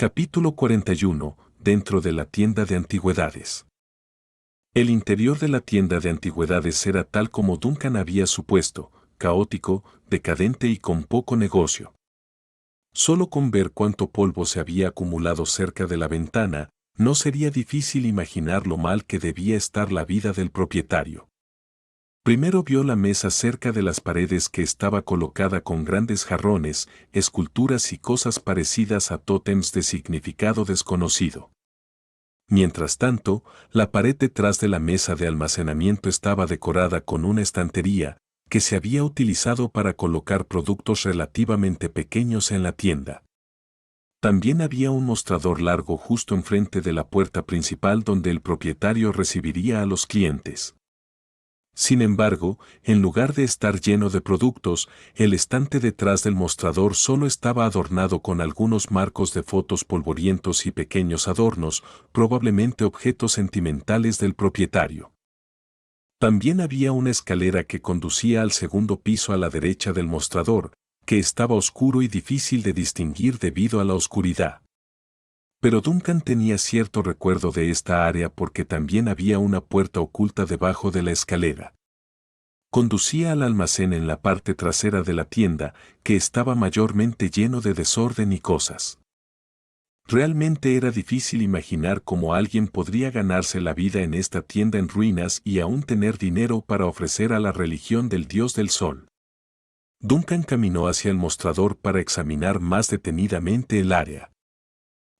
Capítulo 41. Dentro de la tienda de antigüedades. El interior de la tienda de antigüedades era tal como Duncan había supuesto, caótico, decadente y con poco negocio. Solo con ver cuánto polvo se había acumulado cerca de la ventana, no sería difícil imaginar lo mal que debía estar la vida del propietario. Primero vio la mesa cerca de las paredes que estaba colocada con grandes jarrones, esculturas y cosas parecidas a tótems de significado desconocido. Mientras tanto, la pared detrás de la mesa de almacenamiento estaba decorada con una estantería, que se había utilizado para colocar productos relativamente pequeños en la tienda. También había un mostrador largo justo enfrente de la puerta principal donde el propietario recibiría a los clientes. Sin embargo, en lugar de estar lleno de productos, el estante detrás del mostrador solo estaba adornado con algunos marcos de fotos polvorientos y pequeños adornos, probablemente objetos sentimentales del propietario. También había una escalera que conducía al segundo piso a la derecha del mostrador, que estaba oscuro y difícil de distinguir debido a la oscuridad. Pero Duncan tenía cierto recuerdo de esta área porque también había una puerta oculta debajo de la escalera. Conducía al almacén en la parte trasera de la tienda, que estaba mayormente lleno de desorden y cosas. Realmente era difícil imaginar cómo alguien podría ganarse la vida en esta tienda en ruinas y aún tener dinero para ofrecer a la religión del Dios del Sol. Duncan caminó hacia el mostrador para examinar más detenidamente el área.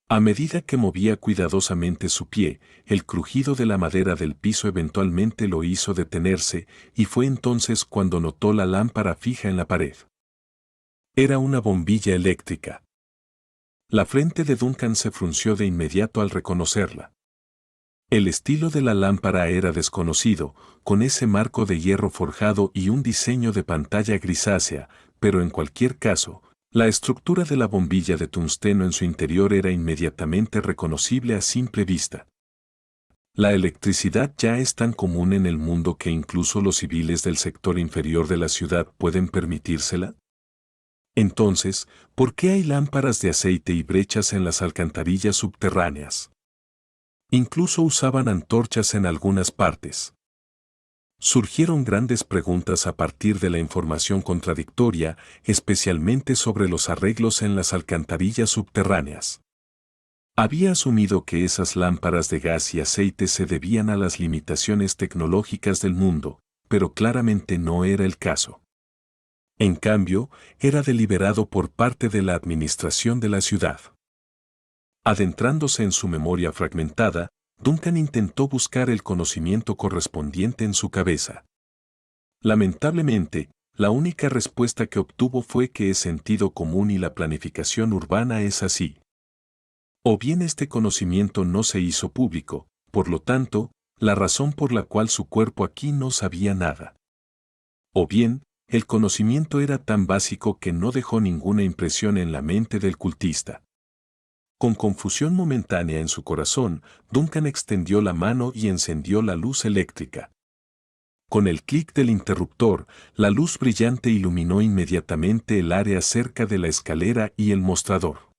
A medida que movía cuidadosamente su pie, el crujido de la madera del piso eventualmente lo hizo detenerse, y fue entonces cuando notó la lámpara fija en la pared. Era una bombilla eléctrica. La frente de Duncan se frunció de inmediato al reconocerla. El estilo de la lámpara era desconocido, con ese marco de hierro forjado y un diseño de pantalla grisácea, pero en cualquier caso, la estructura de la bombilla de tungsteno en su interior era inmediatamente reconocible a simple vista. La electricidad ya es tan común en el mundo que incluso los civiles del sector inferior de la ciudad pueden permitírsela. Entonces, ¿por qué hay lámparas de aceite y brechas en las alcantarillas subterráneas? Incluso usaban antorchas en algunas partes. Surgieron grandes preguntas a partir de la información contradictoria, especialmente sobre los arreglos en las alcantarillas subterráneas. Había asumido que esas lámparas de gas y aceite se debían a las limitaciones tecnológicas del mundo, pero claramente no era el caso. En cambio, era deliberado por parte de la administración de la ciudad. Adentrándose en su memoria fragmentada, Duncan intentó buscar el conocimiento correspondiente en su cabeza. Lamentablemente, la única respuesta que obtuvo fue que es sentido común y la planificación urbana es así. O bien este conocimiento no se hizo público, por lo tanto, la razón por la cual su cuerpo aquí no sabía nada. O bien, el conocimiento era tan básico que no dejó ninguna impresión en la mente del cultista. Con confusión momentánea en su corazón, Duncan extendió la mano y encendió la luz eléctrica. Con el clic del interruptor, la luz brillante iluminó inmediatamente el área cerca de la escalera y el mostrador.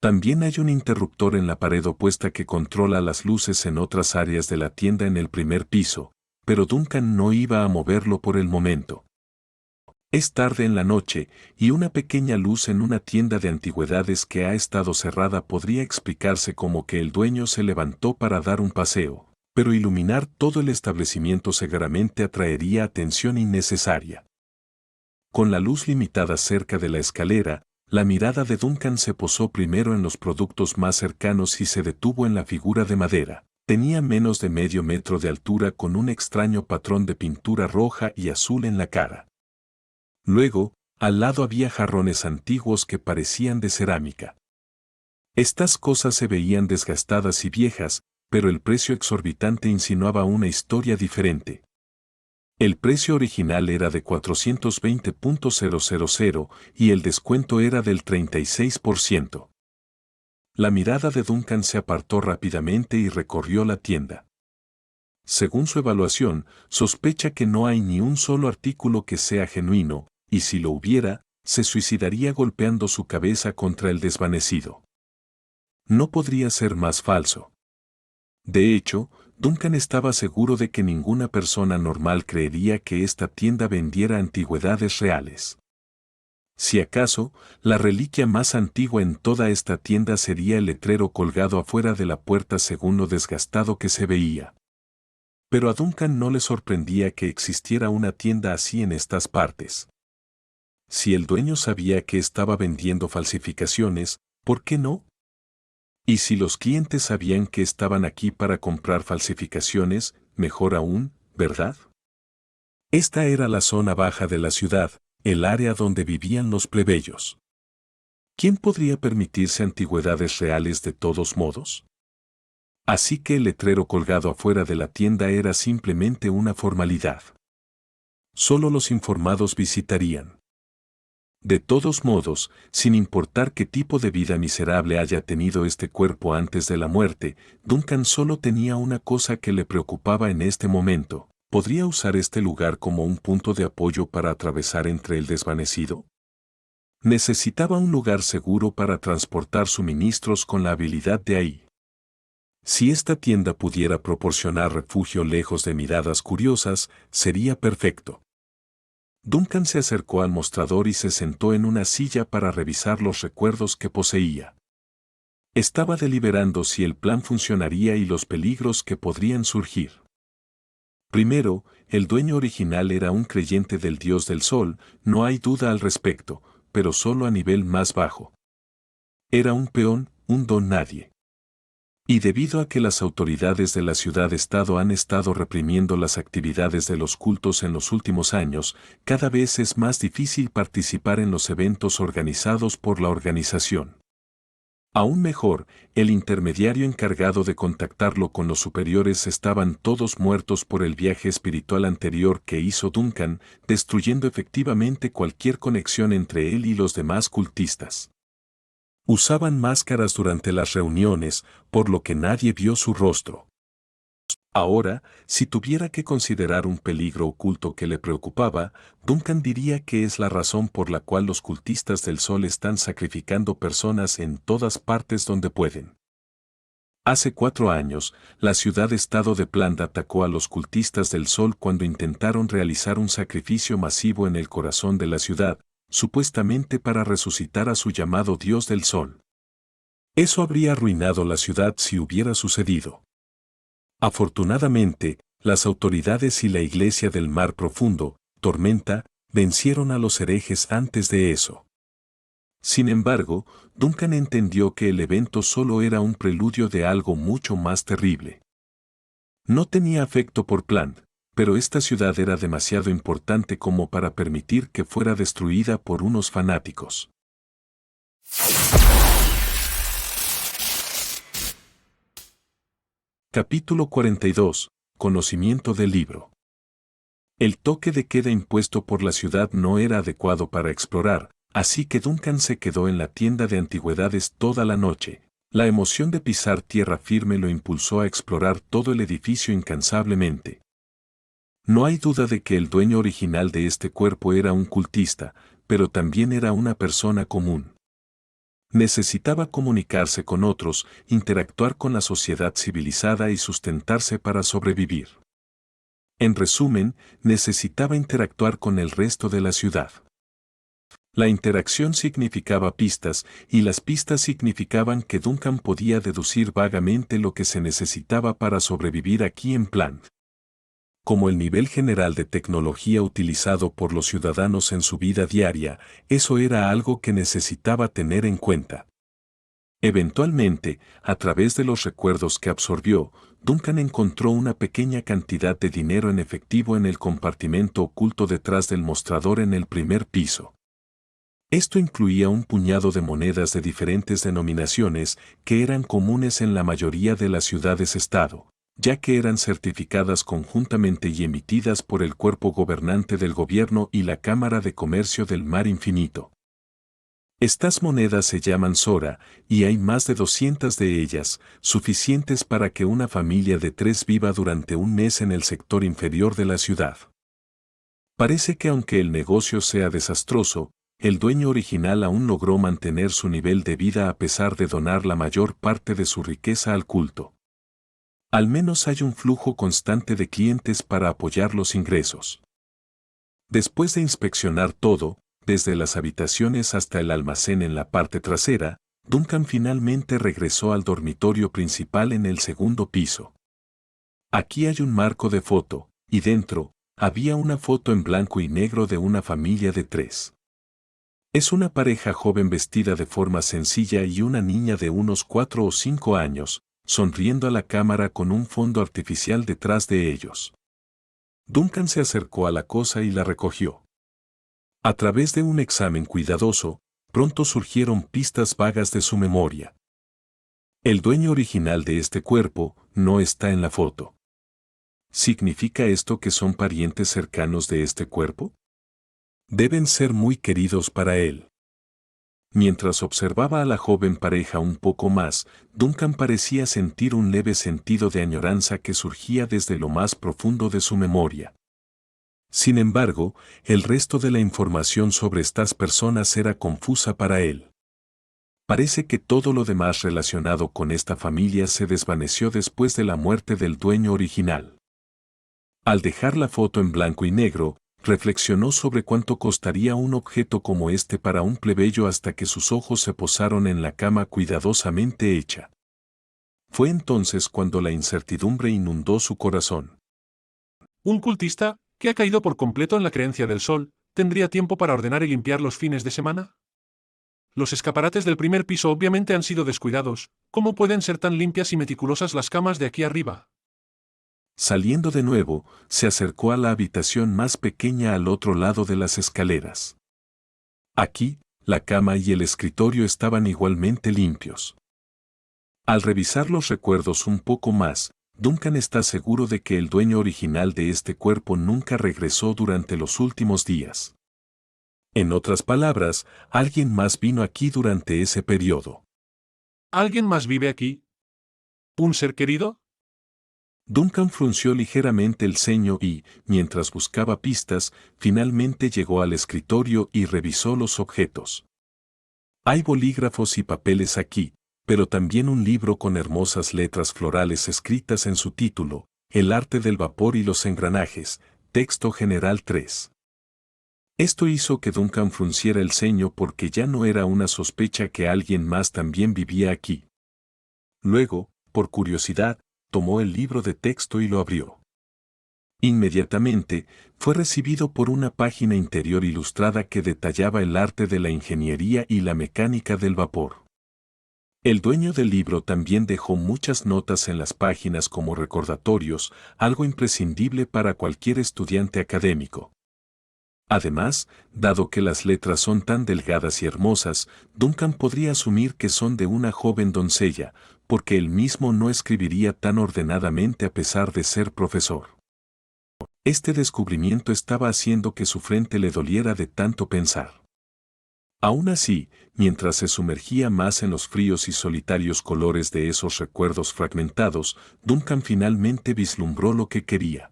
También hay un interruptor en la pared opuesta que controla las luces en otras áreas de la tienda en el primer piso, pero Duncan no iba a moverlo por el momento. Es tarde en la noche, y una pequeña luz en una tienda de antigüedades que ha estado cerrada podría explicarse como que el dueño se levantó para dar un paseo, pero iluminar todo el establecimiento seguramente atraería atención innecesaria. Con la luz limitada cerca de la escalera, la mirada de Duncan se posó primero en los productos más cercanos y se detuvo en la figura de madera. Tenía menos de medio metro de altura con un extraño patrón de pintura roja y azul en la cara. Luego, al lado había jarrones antiguos que parecían de cerámica. Estas cosas se veían desgastadas y viejas, pero el precio exorbitante insinuaba una historia diferente. El precio original era de 420.000 y el descuento era del 36%. La mirada de Duncan se apartó rápidamente y recorrió la tienda. Según su evaluación, sospecha que no hay ni un solo artículo que sea genuino, y si lo hubiera, se suicidaría golpeando su cabeza contra el desvanecido. No podría ser más falso. De hecho, Duncan estaba seguro de que ninguna persona normal creería que esta tienda vendiera antigüedades reales. Si acaso, la reliquia más antigua en toda esta tienda sería el letrero colgado afuera de la puerta según lo desgastado que se veía. Pero a Duncan no le sorprendía que existiera una tienda así en estas partes. Si el dueño sabía que estaba vendiendo falsificaciones, ¿por qué no? Y si los clientes sabían que estaban aquí para comprar falsificaciones, mejor aún, ¿verdad? Esta era la zona baja de la ciudad, el área donde vivían los plebeyos. ¿Quién podría permitirse antigüedades reales de todos modos? Así que el letrero colgado afuera de la tienda era simplemente una formalidad. Solo los informados visitarían. De todos modos, sin importar qué tipo de vida miserable haya tenido este cuerpo antes de la muerte, Duncan solo tenía una cosa que le preocupaba en este momento. ¿Podría usar este lugar como un punto de apoyo para atravesar entre el desvanecido? Necesitaba un lugar seguro para transportar suministros con la habilidad de ahí. Si esta tienda pudiera proporcionar refugio lejos de miradas curiosas, sería perfecto. Duncan se acercó al mostrador y se sentó en una silla para revisar los recuerdos que poseía. Estaba deliberando si el plan funcionaría y los peligros que podrían surgir. Primero, el dueño original era un creyente del dios del sol, no hay duda al respecto, pero solo a nivel más bajo. Era un peón, un don nadie. Y debido a que las autoridades de la ciudad-estado han estado reprimiendo las actividades de los cultos en los últimos años, cada vez es más difícil participar en los eventos organizados por la organización. Aún mejor, el intermediario encargado de contactarlo con los superiores estaban todos muertos por el viaje espiritual anterior que hizo Duncan, destruyendo efectivamente cualquier conexión entre él y los demás cultistas. Usaban máscaras durante las reuniones, por lo que nadie vio su rostro. Ahora, si tuviera que considerar un peligro oculto que le preocupaba, Duncan diría que es la razón por la cual los cultistas del sol están sacrificando personas en todas partes donde pueden. Hace 4 años, la ciudad-estado de Plant atacó a los cultistas del sol cuando intentaron realizar un sacrificio masivo en el corazón de la ciudad, supuestamente para resucitar a su llamado Dios del Sol. Eso habría arruinado la ciudad si hubiera sucedido. Afortunadamente, las autoridades y la Iglesia del Mar Profundo, Tormenta, vencieron a los herejes antes de eso. Sin embargo, Duncan entendió que el evento solo era un preludio de algo mucho más terrible. No tenía afecto por Plant, pero esta ciudad era demasiado importante como para permitir que fuera destruida por unos fanáticos. Capítulo 42. Conocimiento del libro. El toque de queda impuesto por la ciudad no era adecuado para explorar, así que Duncan se quedó en la tienda de antigüedades toda la noche. La emoción de pisar tierra firme lo impulsó a explorar todo el edificio incansablemente. No hay duda de que el dueño original de este cuerpo era un cultista, pero también era una persona común. Necesitaba comunicarse con otros, interactuar con la sociedad civilizada y sustentarse para sobrevivir. En resumen, necesitaba interactuar con el resto de la ciudad. La interacción significaba pistas, y las pistas significaban que Duncan podía deducir vagamente lo que se necesitaba para sobrevivir aquí en Plant. Como el nivel general de tecnología utilizado por los ciudadanos en su vida diaria, eso era algo que necesitaba tener en cuenta. Eventualmente, a través de los recuerdos que absorbió, Duncan encontró una pequeña cantidad de dinero en efectivo en el compartimento oculto detrás del mostrador en el primer piso. Esto incluía un puñado de monedas de diferentes denominaciones que eran comunes en la mayoría de las ciudades-estado, ya que eran certificadas conjuntamente y emitidas por el cuerpo gobernante del gobierno y la Cámara de Comercio del Mar Infinito. Estas monedas se llaman Sora, y hay más de 200 de ellas, suficientes para que una familia de 3 viva durante un mes en el sector inferior de la ciudad. Parece que aunque el negocio sea desastroso, el dueño original aún logró mantener su nivel de vida a pesar de donar la mayor parte de su riqueza al culto. Al menos hay un flujo constante de clientes para apoyar los ingresos. Después de inspeccionar todo, desde las habitaciones hasta el almacén en la parte trasera, Duncan finalmente regresó al dormitorio principal en el segundo piso. Aquí hay un marco de foto, y dentro, había una foto en blanco y negro de una familia de 3. Es una pareja joven vestida de forma sencilla y una niña de unos 4 o 5 años, sonriendo a la cámara con un fondo artificial detrás de ellos. Duncan se acercó a la cosa y la recogió. A través de un examen cuidadoso, pronto surgieron pistas vagas de su memoria. El dueño original de este cuerpo no está en la foto. ¿Significa esto que son parientes cercanos de este cuerpo? Deben ser muy queridos para él. Mientras observaba a la joven pareja un poco más, Duncan parecía sentir un leve sentido de añoranza que surgía desde lo más profundo de su memoria. Sin embargo, el resto de la información sobre estas personas era confusa para él. Parece que todo lo demás relacionado con esta familia se desvaneció después de la muerte del dueño original. Al dejar la foto en blanco y negro, reflexionó sobre cuánto costaría un objeto como este para un plebeyo hasta que sus ojos se posaron en la cama cuidadosamente hecha. Fue entonces cuando la incertidumbre inundó su corazón. Un cultista, que ha caído por completo en la creencia del sol, ¿tendría tiempo para ordenar y limpiar los fines de semana? Los escaparates del primer piso obviamente han sido descuidados. ¿Cómo pueden ser tan limpias y meticulosas las camas de aquí arriba? Saliendo de nuevo, se acercó a la habitación más pequeña al otro lado de las escaleras. Aquí, la cama y el escritorio estaban igualmente limpios. Al revisar los recuerdos un poco más, Duncan está seguro de que el dueño original de este cuerpo nunca regresó durante los últimos días. En otras palabras, alguien más vino aquí durante ese periodo. ¿Alguien más vive aquí? ¿Un ser querido? Duncan frunció ligeramente el ceño y, mientras buscaba pistas, finalmente llegó al escritorio y revisó los objetos. Hay bolígrafos y papeles aquí, pero también un libro con hermosas letras florales escritas en su título, El arte del vapor y los engranajes, texto general 3. Esto hizo que Duncan frunciera el ceño porque ya no era una sospecha que alguien más también vivía aquí. Luego, por curiosidad, tomó el libro de texto y lo abrió. Inmediatamente, fue recibido por una página interior ilustrada que detallaba el arte de la ingeniería y la mecánica del vapor. El dueño del libro también dejó muchas notas en las páginas como recordatorios, algo imprescindible para cualquier estudiante académico. Además, dado que las letras son tan delgadas y hermosas, Duncan podría asumir que son de una joven doncella, porque él mismo no escribiría tan ordenadamente a pesar de ser profesor. Este descubrimiento estaba haciendo que su frente le doliera de tanto pensar. Aún así, mientras se sumergía más en los fríos y solitarios colores de esos recuerdos fragmentados, Duncan finalmente vislumbró lo que quería.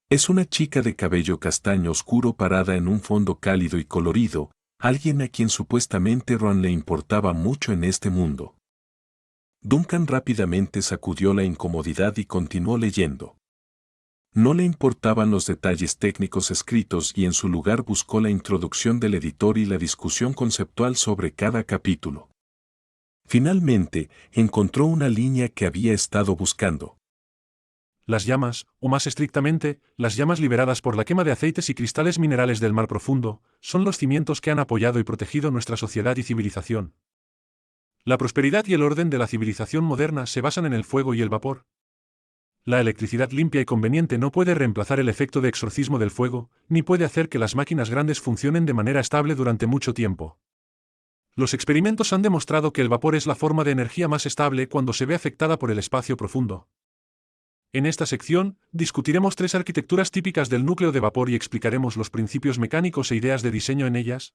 Es una chica de cabello castaño oscuro parada en un fondo cálido y colorido, alguien a quien supuestamente Ron le importaba mucho en este mundo. Duncan rápidamente sacudió la incomodidad y continuó leyendo. No le importaban los detalles técnicos escritos y en su lugar buscó la introducción del editor y la discusión conceptual sobre cada capítulo. Finalmente, encontró una línea que había estado buscando. Las llamas, o más estrictamente, las llamas liberadas por la quema de aceites y cristales minerales del mar profundo, son los cimientos que han apoyado y protegido nuestra sociedad y civilización. La prosperidad y el orden de la civilización moderna se basan en el fuego y el vapor. La electricidad limpia y conveniente no puede reemplazar el efecto de exorcismo del fuego, ni puede hacer que las máquinas grandes funcionen de manera estable durante mucho tiempo. Los experimentos han demostrado que el vapor es la forma de energía más estable cuando se ve afectada por el espacio profundo. En esta sección, discutiremos 3 arquitecturas típicas del núcleo de vapor y explicaremos los principios mecánicos e ideas de diseño en ellas.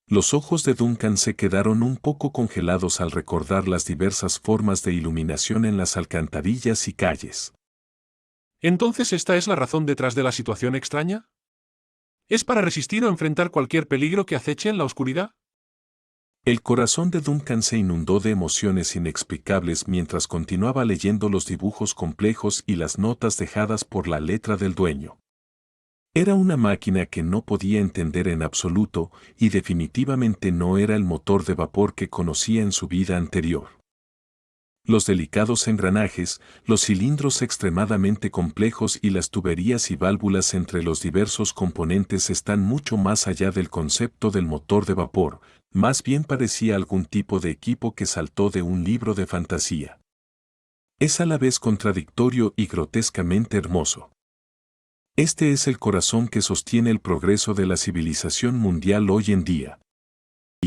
Los ojos de Duncan se quedaron un poco congelados al recordar las diversas formas de iluminación en las alcantarillas y calles. ¿Entonces esta es la razón detrás de la situación extraña? ¿Es para resistir o enfrentar cualquier peligro que aceche en la oscuridad? El corazón de Duncan se inundó de emociones inexplicables mientras continuaba leyendo los dibujos complejos y las notas dejadas por la letra del dueño. Era una máquina que no podía entender en absoluto y definitivamente no era el motor de vapor que conocía en su vida anterior. Los delicados engranajes, los cilindros extremadamente complejos y las tuberías y válvulas entre los diversos componentes están mucho más allá del concepto del motor de vapor, más bien parecía algún tipo de equipo que saltó de un libro de fantasía. Es a la vez contradictorio y grotescamente hermoso. Este es el corazón que sostiene el progreso de la civilización mundial hoy en día.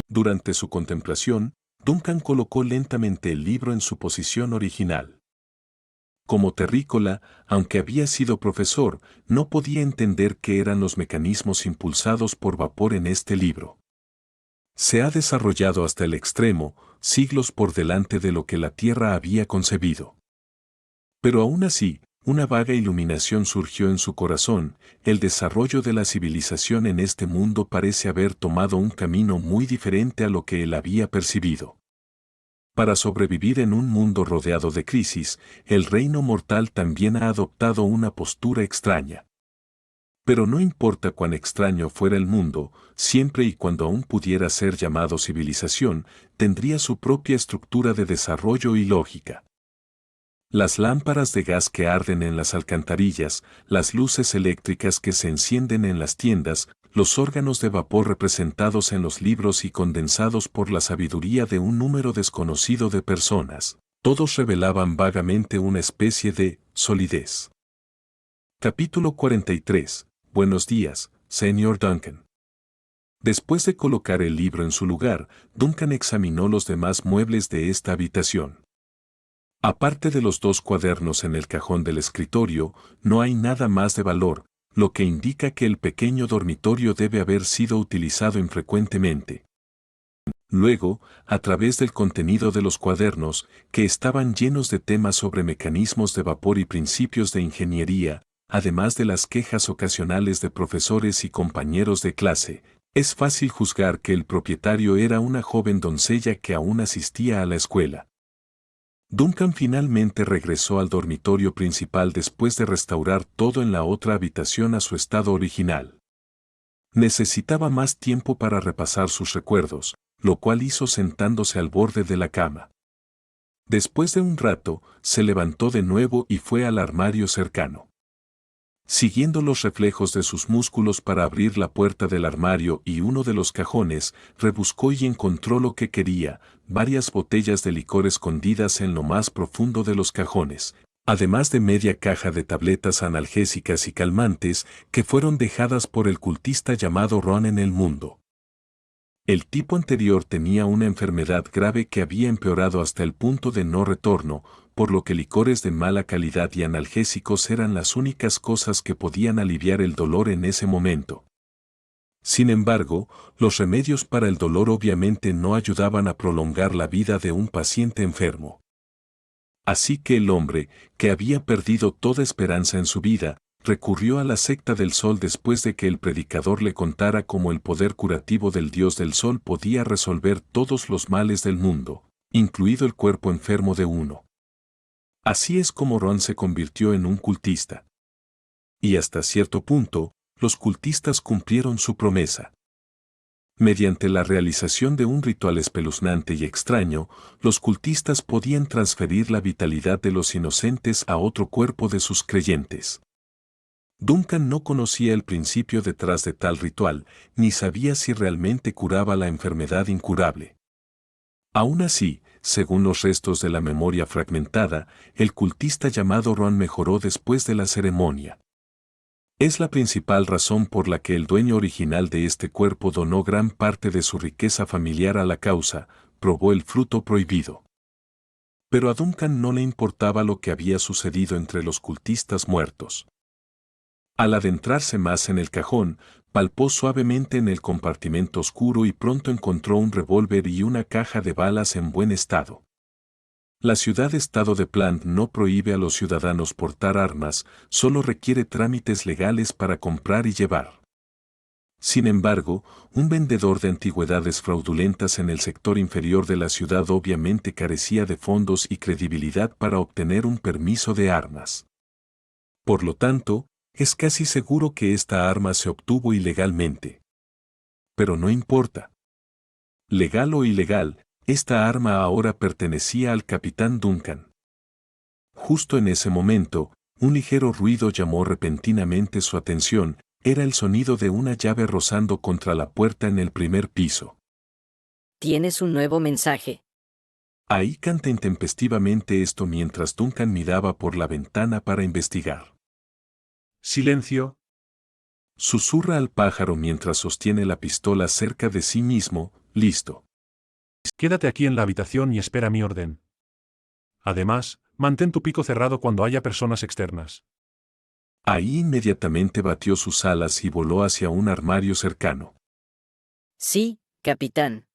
Durante su contemplación, Duncan colocó lentamente el libro en su posición original. Como terrícola, aunque había sido profesor, no podía entender qué eran los mecanismos impulsados por vapor en este libro. Se ha desarrollado hasta el extremo, siglos por delante de lo que la Tierra había concebido. Pero aún así, una vaga iluminación surgió en su corazón. El desarrollo de la civilización en este mundo parece haber tomado un camino muy diferente a lo que él había percibido. Para sobrevivir en un mundo rodeado de crisis, el reino mortal también ha adoptado una postura extraña. Pero no importa cuán extraño fuera el mundo, siempre y cuando aún pudiera ser llamado civilización, tendría su propia estructura de desarrollo y lógica. Las lámparas de gas que arden en las alcantarillas, las luces eléctricas que se encienden en las tiendas, los órganos de vapor representados en los libros y condensados por la sabiduría de un número desconocido de personas, todos revelaban vagamente una especie de solidez. Capítulo 43. Buenos días, señor Duncan. Después de colocar el libro en su lugar, Duncan examinó los demás muebles de esta habitación. Aparte de los 2 cuadernos en el cajón del escritorio, no hay nada más de valor, lo que indica que el pequeño dormitorio debe haber sido utilizado infrecuentemente. Luego, a través del contenido de los cuadernos, que estaban llenos de temas sobre mecanismos de vapor y principios de ingeniería, además de las quejas ocasionales de profesores y compañeros de clase, es fácil juzgar que el propietario era una joven doncella que aún asistía a la escuela. Duncan finalmente regresó al dormitorio principal después de restaurar todo en la otra habitación a su estado original. Necesitaba más tiempo para repasar sus recuerdos, lo cual hizo sentándose al borde de la cama. Después de un rato, se levantó de nuevo y fue al armario cercano. Siguiendo los reflejos de sus músculos para abrir la puerta del armario y uno de los cajones, rebuscó y encontró lo que quería, varias botellas de licor escondidas en lo más profundo de los cajones, además de media caja de tabletas analgésicas y calmantes que fueron dejadas por el cultista llamado Ron en el mundo. El tipo anterior tenía una enfermedad grave que había empeorado hasta el punto de no retorno, por lo que licores de mala calidad y analgésicos eran las únicas cosas que podían aliviar el dolor en ese momento. Sin embargo, los remedios para el dolor obviamente no ayudaban a prolongar la vida de un paciente enfermo. Así que el hombre, que había perdido toda esperanza en su vida, recurrió a la secta del sol después de que el predicador le contara cómo el poder curativo del dios del sol podía resolver todos los males del mundo, incluido el cuerpo enfermo de uno. Así es como Ron se convirtió en un cultista. Y hasta cierto punto, los cultistas cumplieron su promesa. Mediante la realización de un ritual espeluznante y extraño, los cultistas podían transferir la vitalidad de los inocentes a otro cuerpo de sus creyentes. Duncan no conocía el principio detrás de tal ritual, ni sabía si realmente curaba la enfermedad incurable. Aún así, según los restos de la memoria fragmentada, el cultista llamado Ron mejoró después de la ceremonia. Es la principal razón por la que el dueño original de este cuerpo donó gran parte de su riqueza familiar a la causa, probó el fruto prohibido. Pero a Duncan no le importaba lo que había sucedido entre los cultistas muertos. Al adentrarse más en el cajón, palpó suavemente en el compartimento oscuro y pronto encontró un revólver y una caja de balas en buen estado. La ciudad-estado de Plant no prohíbe a los ciudadanos portar armas, solo requiere trámites legales para comprar y llevar. Sin embargo, un vendedor de antigüedades fraudulentas en el sector inferior de la ciudad obviamente carecía de fondos y credibilidad para obtener un permiso de armas. Por lo tanto, es casi seguro que esta arma se obtuvo ilegalmente. Pero no importa. Legal o ilegal, esta arma ahora pertenecía al capitán Duncan. Justo en ese momento, un ligero ruido llamó repentinamente su atención. Era el sonido de una llave rozando contra la puerta en el primer piso. Tienes un nuevo mensaje. Ahí canta intempestivamente esto mientras Duncan miraba por la ventana para investigar. Silencio. Susurra al pájaro mientras sostiene la pistola cerca de sí mismo, listo. Quédate aquí en la habitación y espera mi orden. Además, mantén tu pico cerrado cuando haya personas externas. Ahí inmediatamente batió sus alas y voló hacia un armario cercano. Sí, capitán.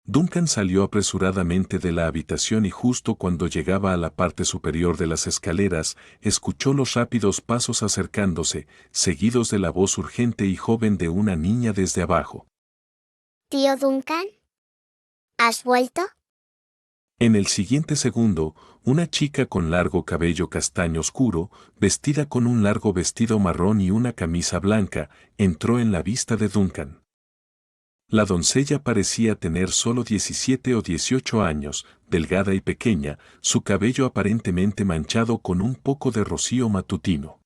Duncan salió apresuradamente de la habitación y justo cuando llegaba a la parte superior de las escaleras, escuchó los rápidos pasos acercándose, seguidos de la voz urgente y joven de una niña desde abajo. ¿Tío Duncan? ¿Has vuelto? En el siguiente segundo, una chica con largo cabello castaño oscuro, vestida con un largo vestido marrón y una camisa blanca, entró en la vista de Duncan. La doncella parecía tener solo 17 o 18 años, delgada y pequeña, su cabello aparentemente manchado con un poco de rocío matutino.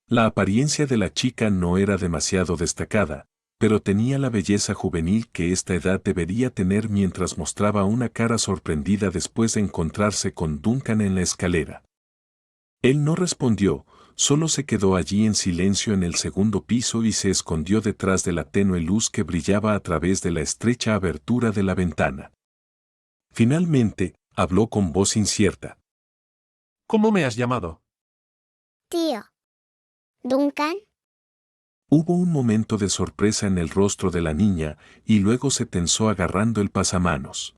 La apariencia de la chica no era demasiado destacada, pero tenía la belleza juvenil que esta edad debería tener mientras mostraba una cara sorprendida después de encontrarse con Duncan en la escalera. Él no respondió, solo se quedó allí en silencio en el segundo piso y se escondió detrás de la tenue luz que brillaba a través de la estrecha abertura de la ventana. Finalmente, habló con voz incierta. ¿Cómo me has llamado? Tío. ¿Duncan? Hubo un momento de sorpresa en el rostro de la niña, y luego se tensó agarrando el pasamanos.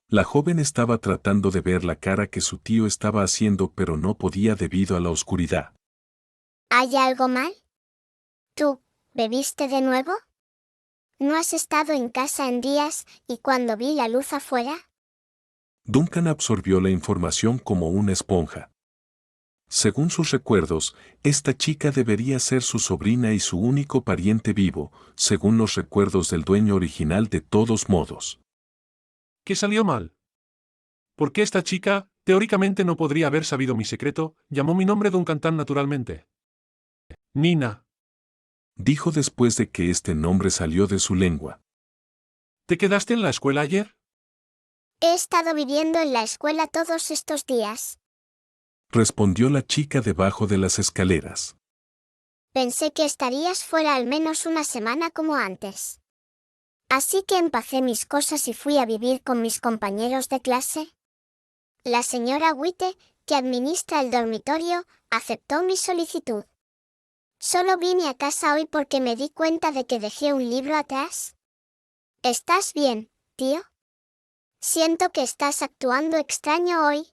La joven estaba tratando de ver la cara que su tío estaba haciendo, pero no podía debido a la oscuridad. ¿Hay algo mal? ¿Tú, bebiste de nuevo? ¿No has estado en casa en días y cuando vi la luz afuera? Duncan absorbió la información como una esponja. Según sus recuerdos, esta chica debería ser su sobrina y su único pariente vivo, según los recuerdos del dueño original de todos modos. ¿Qué salió mal? ¿Por qué esta chica, teóricamente no podría haber sabido mi secreto, llamó mi nombre Duncan tan naturalmente? Nina. Dijo después de que este nombre salió de su lengua. ¿Te quedaste en la escuela ayer? He estado viviendo en la escuela todos estos días. Respondió la chica debajo de las escaleras. Pensé que estarías fuera al menos una semana como antes. Así que empacé mis cosas y fui a vivir con mis compañeros de clase. La señora Witte, que administra el dormitorio, aceptó mi solicitud. Solo vine a casa hoy porque me di cuenta de que dejé un libro atrás. ¿Estás bien, tío? Siento que estás actuando extraño hoy.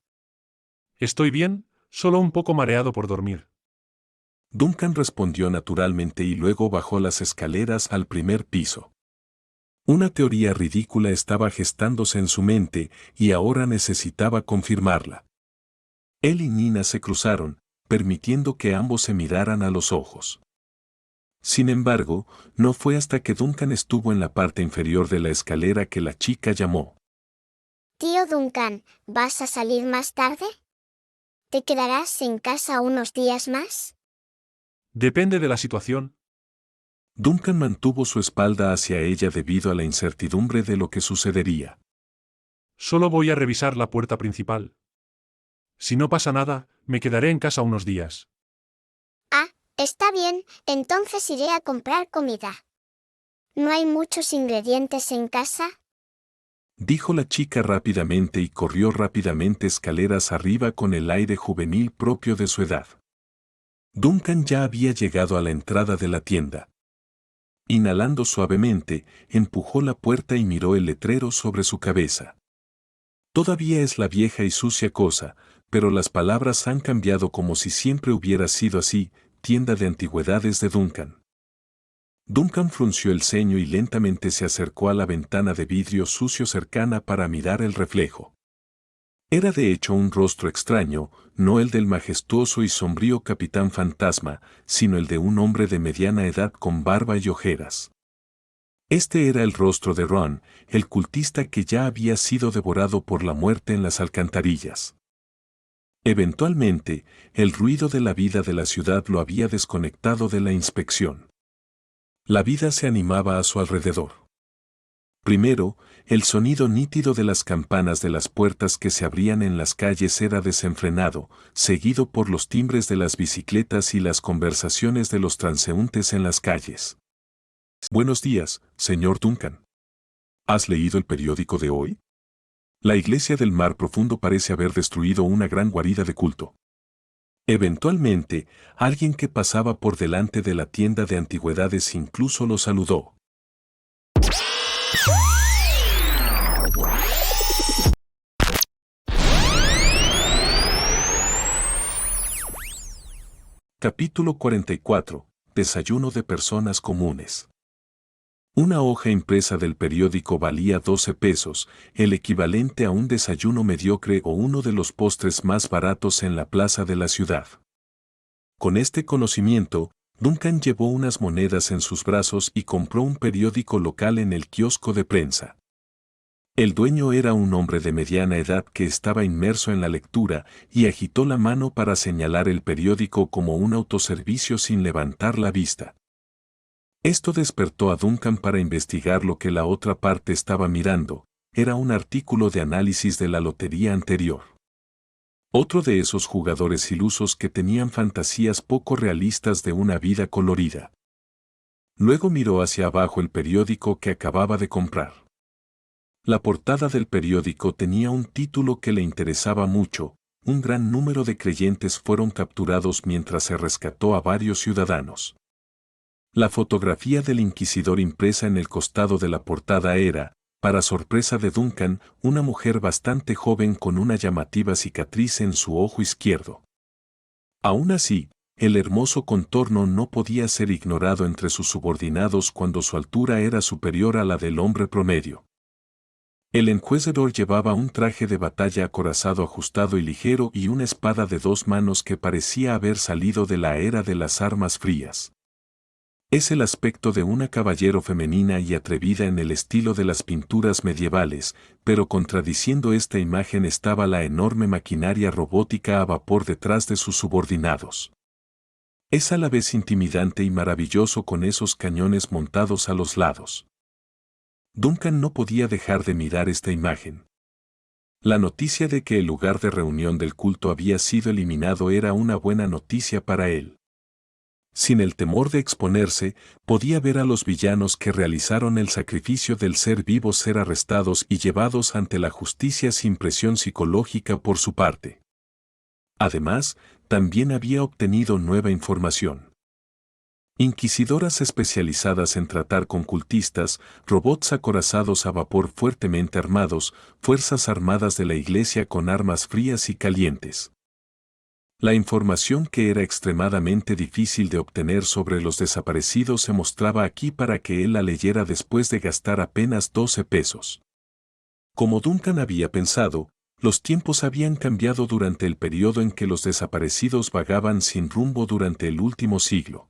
Estoy bien, solo un poco mareado por dormir. Duncan respondió naturalmente y luego bajó las escaleras al primer piso. Una teoría ridícula estaba gestándose en su mente y ahora necesitaba confirmarla. Él y Nina se cruzaron, permitiendo que ambos se miraran a los ojos. Sin embargo, no fue hasta que Duncan estuvo en la parte inferior de la escalera que la chica llamó. Tío Duncan, ¿vas a salir más tarde? ¿Te quedarás en casa unos días más? Depende de la situación. Duncan mantuvo su espalda hacia ella debido a la incertidumbre de lo que sucedería. Solo voy a revisar la puerta principal. Si no pasa nada, me quedaré en casa unos días. Ah, está bien, entonces iré a comprar comida. ¿No hay muchos ingredientes en casa? Dijo la chica rápidamente y corrió rápidamente escaleras arriba con el aire juvenil propio de su edad. Duncan ya había llegado a la entrada de la tienda. Inhalando suavemente, empujó la puerta y miró el letrero sobre su cabeza. Todavía es la vieja y sucia cosa, pero las palabras han cambiado como si siempre hubiera sido así, tienda de antigüedades de Duncan. Duncan frunció el ceño y lentamente se acercó a la ventana de vidrio sucio cercana para mirar el reflejo. Era de hecho un rostro extraño, no el del majestuoso y sombrío capitán fantasma, sino el de un hombre de mediana edad con barba y ojeras. Este era el rostro de Ron, el cultista que ya había sido devorado por la muerte en las alcantarillas. Eventualmente, el ruido de la vida de la ciudad lo había desconectado de la inspección. La vida se animaba a su alrededor. Primero, el sonido nítido de las campanas de las puertas que se abrían en las calles era desenfrenado, seguido por los timbres de las bicicletas y las conversaciones de los transeúntes en las calles. Buenos días, señor Duncan. ¿Has leído el periódico de hoy? La iglesia del Mar Profundo parece haber destruido una gran guarida de culto. Eventualmente, alguien que pasaba por delante de la tienda de antigüedades incluso lo saludó. Capítulo 44. Desayuno de personas comunes. Una hoja impresa del periódico valía 12 pesos, el equivalente a un desayuno mediocre o uno de los postres más baratos en la plaza de la ciudad. Con este conocimiento, Duncan llevó unas monedas en sus brazos y compró un periódico local en el kiosco de prensa. El dueño era un hombre de mediana edad que estaba inmerso en la lectura y agitó la mano para señalar el periódico como un autoservicio sin levantar la vista. Esto despertó a Duncan para investigar lo que la otra parte estaba mirando. Era un artículo de análisis de la lotería anterior. Otro de esos jugadores ilusos que tenían fantasías poco realistas de una vida colorida. Luego miró hacia abajo el periódico que acababa de comprar. La portada del periódico tenía un título que le interesaba mucho: un gran número de creyentes fueron capturados mientras se rescató a varios ciudadanos. La fotografía del inquisidor impresa en el costado de la portada era, para sorpresa de Duncan, una mujer bastante joven con una llamativa cicatriz en su ojo izquierdo. Aún así, el hermoso contorno no podía ser ignorado entre sus subordinados cuando su altura era superior a la del hombre promedio. El enjuecedor llevaba un traje de batalla acorazado ajustado y ligero y una espada de 2 manos que parecía haber salido de la era de las armas frías. Es el aspecto de una caballero femenina y atrevida en el estilo de las pinturas medievales, pero contradiciendo esta imagen estaba la enorme maquinaria robótica a vapor detrás de sus subordinados. Es a la vez intimidante y maravilloso con esos cañones montados a los lados. Duncan no podía dejar de mirar esta imagen. La noticia de que el lugar de reunión del culto había sido eliminado era una buena noticia para él. Sin el temor de exponerse, podía ver a los villanos que realizaron el sacrificio del ser vivo ser arrestados y llevados ante la justicia sin presión psicológica por su parte. Además, también había obtenido nueva información. Inquisidoras especializadas en tratar con cultistas, robots acorazados a vapor fuertemente armados, fuerzas armadas de la iglesia con armas frías y calientes. La información que era extremadamente difícil de obtener sobre los desaparecidos se mostraba aquí para que él la leyera después de gastar apenas 12 pesos. Como Duncan había pensado, los tiempos habían cambiado durante el periodo en que los desaparecidos vagaban sin rumbo durante el último siglo.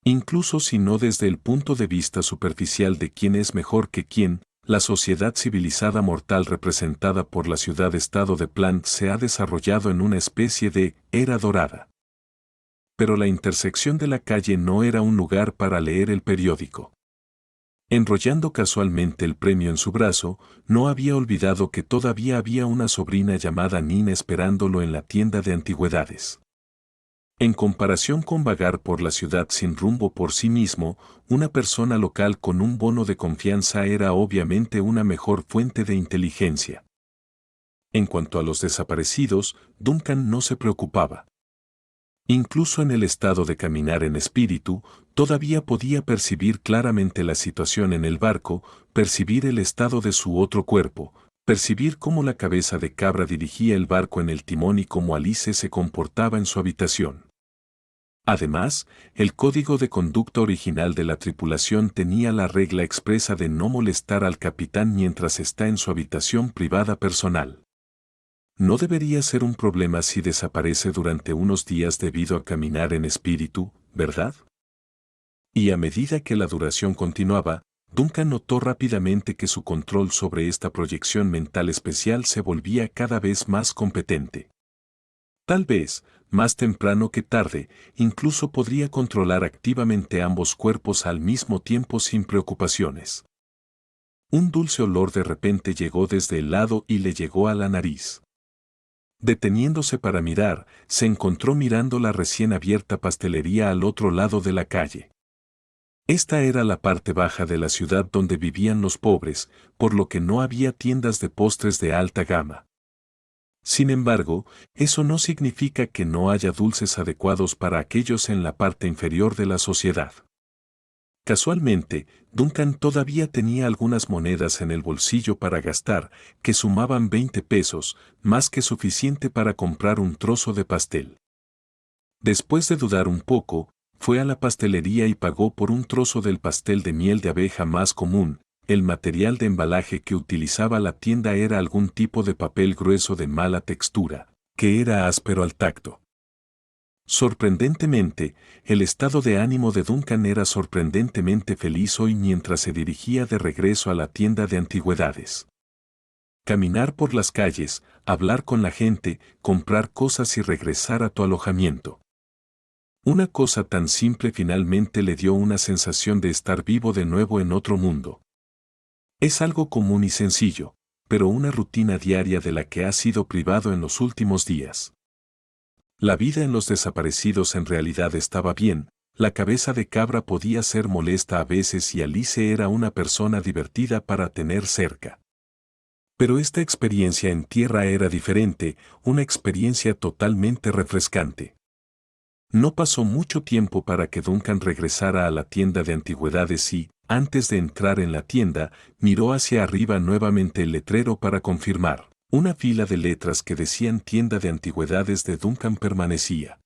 Incluso si no desde el punto de vista superficial de quién es mejor que quién, la sociedad civilizada mortal representada por la ciudad-estado de Plant se ha desarrollado en una especie de era dorada. Pero la intersección de la calle no era un lugar para leer el periódico. Enrollando casualmente el premio en su brazo, no había olvidado que todavía había una sobrina llamada Nina esperándolo en la tienda de antigüedades. En comparación con vagar por la ciudad sin rumbo por sí mismo, una persona local con un bono de confianza era obviamente una mejor fuente de inteligencia. En cuanto a los desaparecidos, Duncan no se preocupaba. Incluso en el estado de caminar en espíritu, todavía podía percibir claramente la situación en el barco, percibir el estado de su otro cuerpo, percibir cómo la cabeza de cabra dirigía el barco en el timón y cómo Alice se comportaba en su habitación. Además, el código de conducta original de la tripulación tenía la regla expresa de no molestar al capitán mientras está en su habitación privada personal. No debería ser un problema si desaparece durante unos días debido a caminar en espíritu, ¿verdad? Y a medida que la duración continuaba, Duncan notó rápidamente que su control sobre esta proyección mental especial se volvía cada vez más competente. Tal vez, más temprano que tarde, incluso podría controlar activamente ambos cuerpos al mismo tiempo sin preocupaciones. Un dulce olor de repente llegó desde el lado y le llegó a la nariz. Deteniéndose para mirar, se encontró mirando la recién abierta pastelería al otro lado de la calle. Esta era la parte baja de la ciudad donde vivían los pobres, por lo que no había tiendas de postres de alta gama. Sin embargo, eso no significa que no haya dulces adecuados para aquellos en la parte inferior de la sociedad. Casualmente, Duncan todavía tenía algunas monedas en el bolsillo para gastar, que sumaban 20 pesos, más que suficiente para comprar un trozo de pastel. Después de dudar un poco, fue a la pastelería y pagó por un trozo del pastel de miel de abeja más común. El material de embalaje que utilizaba la tienda era algún tipo de papel grueso de mala textura, que era áspero al tacto. Sorprendentemente, el estado de ánimo de Duncan era sorprendentemente feliz hoy mientras se dirigía de regreso a la tienda de antigüedades. Caminar por las calles, hablar con la gente, comprar cosas y regresar a tu alojamiento. Una cosa tan simple finalmente le dio una sensación de estar vivo de nuevo en otro mundo. Es algo común y sencillo, pero una rutina diaria de la que ha sido privado en los últimos días. La vida en los desaparecidos en realidad estaba bien, la cabeza de cabra podía ser molesta a veces y Alice era una persona divertida para tener cerca. Pero esta experiencia en tierra era diferente, una experiencia totalmente refrescante. No pasó mucho tiempo para que Duncan regresara a la tienda de antigüedades y, antes de entrar en la tienda, miró hacia arriba nuevamente el letrero para confirmar. Una fila de letras que decían tienda de antigüedades de Duncan permanecía.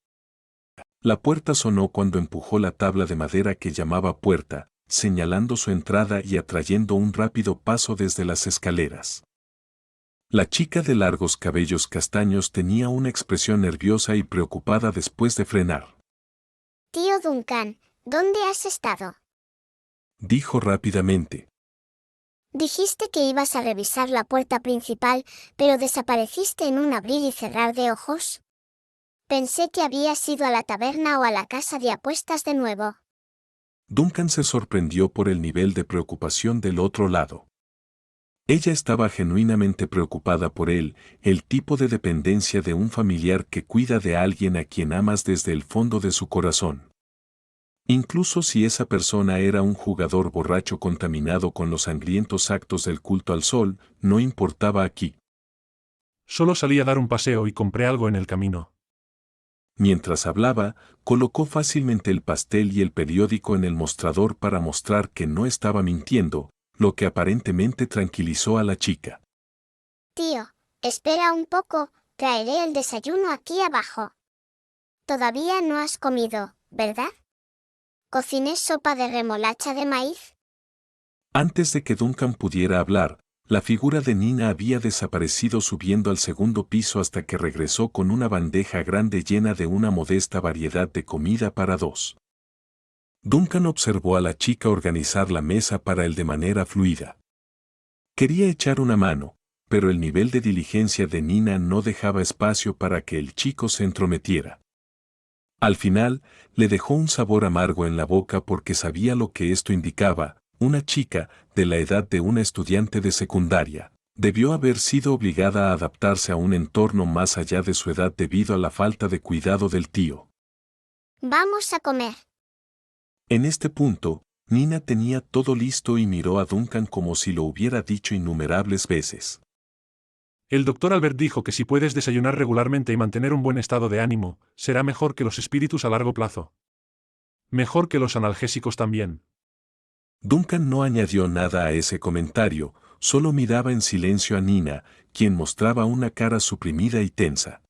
La puerta sonó cuando empujó la tabla de madera que llamaba puerta, señalando su entrada y atrayendo un rápido paso desde las escaleras. La chica de largos cabellos castaños tenía una expresión nerviosa y preocupada después de frenar. Tío Duncan, ¿dónde has estado? Dijo rápidamente. Dijiste que ibas a revisar la puerta principal, pero desapareciste en un abrir y cerrar de ojos. Pensé que habías ido a la taberna o a la casa de apuestas de nuevo. Duncan se sorprendió por el nivel de preocupación del otro lado. Ella estaba genuinamente preocupada por él, el tipo de dependencia de un familiar que cuida de alguien a quien amas desde el fondo de su corazón. Incluso si esa persona era un jugador borracho contaminado con los sangrientos actos del culto al sol, no importaba aquí. Solo salí a dar un paseo y compré algo en el camino. Mientras hablaba, colocó fácilmente el pastel y el periódico en el mostrador para mostrar que no estaba mintiendo, lo que aparentemente tranquilizó a la chica. Tío, espera un poco, traeré el desayuno aquí abajo. Todavía no has comido, ¿verdad? ¿Cociné sopa de remolacha de maíz? Antes de que Duncan pudiera hablar, la figura de Nina había desaparecido subiendo al segundo piso hasta que regresó con una bandeja grande llena de una modesta variedad de comida para dos. Duncan observó a la chica organizar la mesa para él de manera fluida. Quería echar una mano, pero el nivel de diligencia de Nina no dejaba espacio para que el chico se entrometiera. Al final, le dejó un sabor amargo en la boca porque sabía lo que esto indicaba. Una chica, de la edad de una estudiante de secundaria, debió haber sido obligada a adaptarse a un entorno más allá de su edad debido a la falta de cuidado del tío. Vamos a comer. En este punto, Nina tenía todo listo y miró a Duncan como si lo hubiera dicho innumerables veces. El doctor Albert dijo que si puedes desayunar regularmente y mantener un buen estado de ánimo, será mejor que los espíritus a largo plazo. Mejor que los analgésicos también. Duncan no añadió nada a ese comentario, solo miraba en silencio a Nina, quien mostraba una cara suprimida y tensa.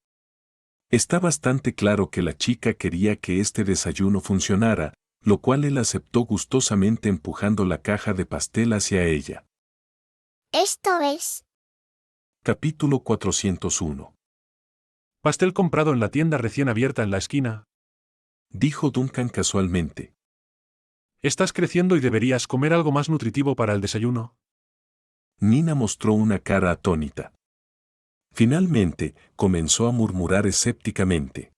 Está bastante claro que la chica quería que este desayuno funcionara, lo cual él aceptó gustosamente empujando la caja de pastel hacia ella. Esto es. Capítulo 401. Pastel comprado en la tienda recién abierta en la esquina. Dijo Duncan casualmente. Estás creciendo y deberías comer algo más nutritivo para el desayuno. Nina mostró una cara atónita. Finalmente, comenzó a murmurar escépticamente.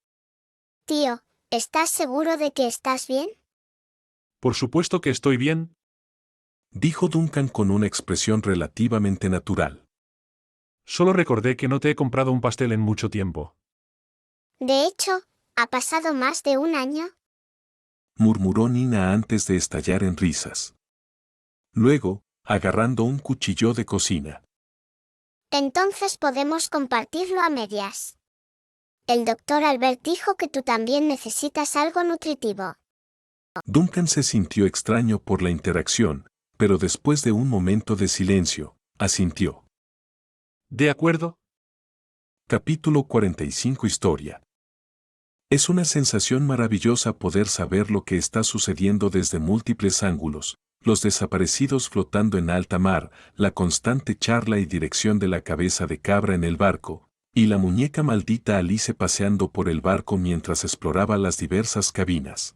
Tío, ¿estás seguro de que estás bien? Por supuesto que estoy bien. Dijo Duncan con una expresión relativamente natural. Solo recordé que no te he comprado un pastel en mucho tiempo. De hecho, ¿ha pasado más de un año? Murmuró Nina antes de estallar en risas. Luego, agarrando un cuchillo de cocina. Entonces podemos compartirlo a medias. El doctor Albert dijo que tú también necesitas algo nutritivo. Duncan se sintió extraño por la interacción, pero después de un momento de silencio, asintió. ¿De acuerdo? Capítulo 45. Historia. Es una sensación maravillosa poder saber lo que está sucediendo desde múltiples ángulos, los desaparecidos flotando en alta mar, la constante charla y dirección de la cabeza de cabra en el barco, y la muñeca maldita Alice paseando por el barco mientras exploraba las diversas cabinas.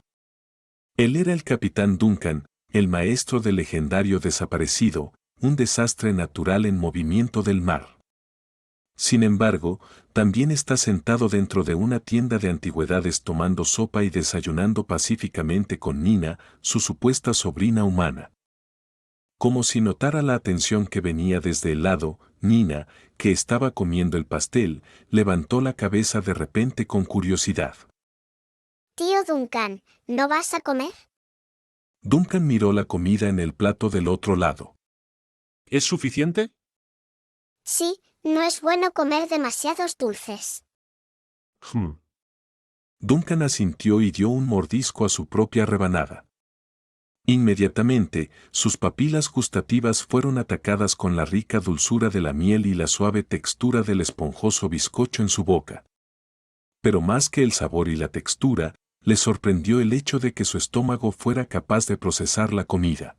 Él era el capitán Duncan, el maestro del legendario desaparecido, un desastre natural en movimiento del mar. Sin embargo, también está sentado dentro de una tienda de antigüedades tomando sopa y desayunando pacíficamente con Nina, su supuesta sobrina humana. Como si notara la atención que venía desde el lado, Nina, que estaba comiendo el pastel, levantó la cabeza de repente con curiosidad. Tío Duncan, ¿no vas a comer? Duncan miró la comida en el plato del otro lado. ¿Es suficiente? Sí, no es bueno comer demasiados dulces. Duncan asintió y dio un mordisco a su propia rebanada. Inmediatamente, sus papilas gustativas fueron atacadas con la rica dulzura de la miel y la suave textura del esponjoso bizcocho en su boca. Pero más que el sabor y la textura, le sorprendió el hecho de que su estómago fuera capaz de procesar la comida.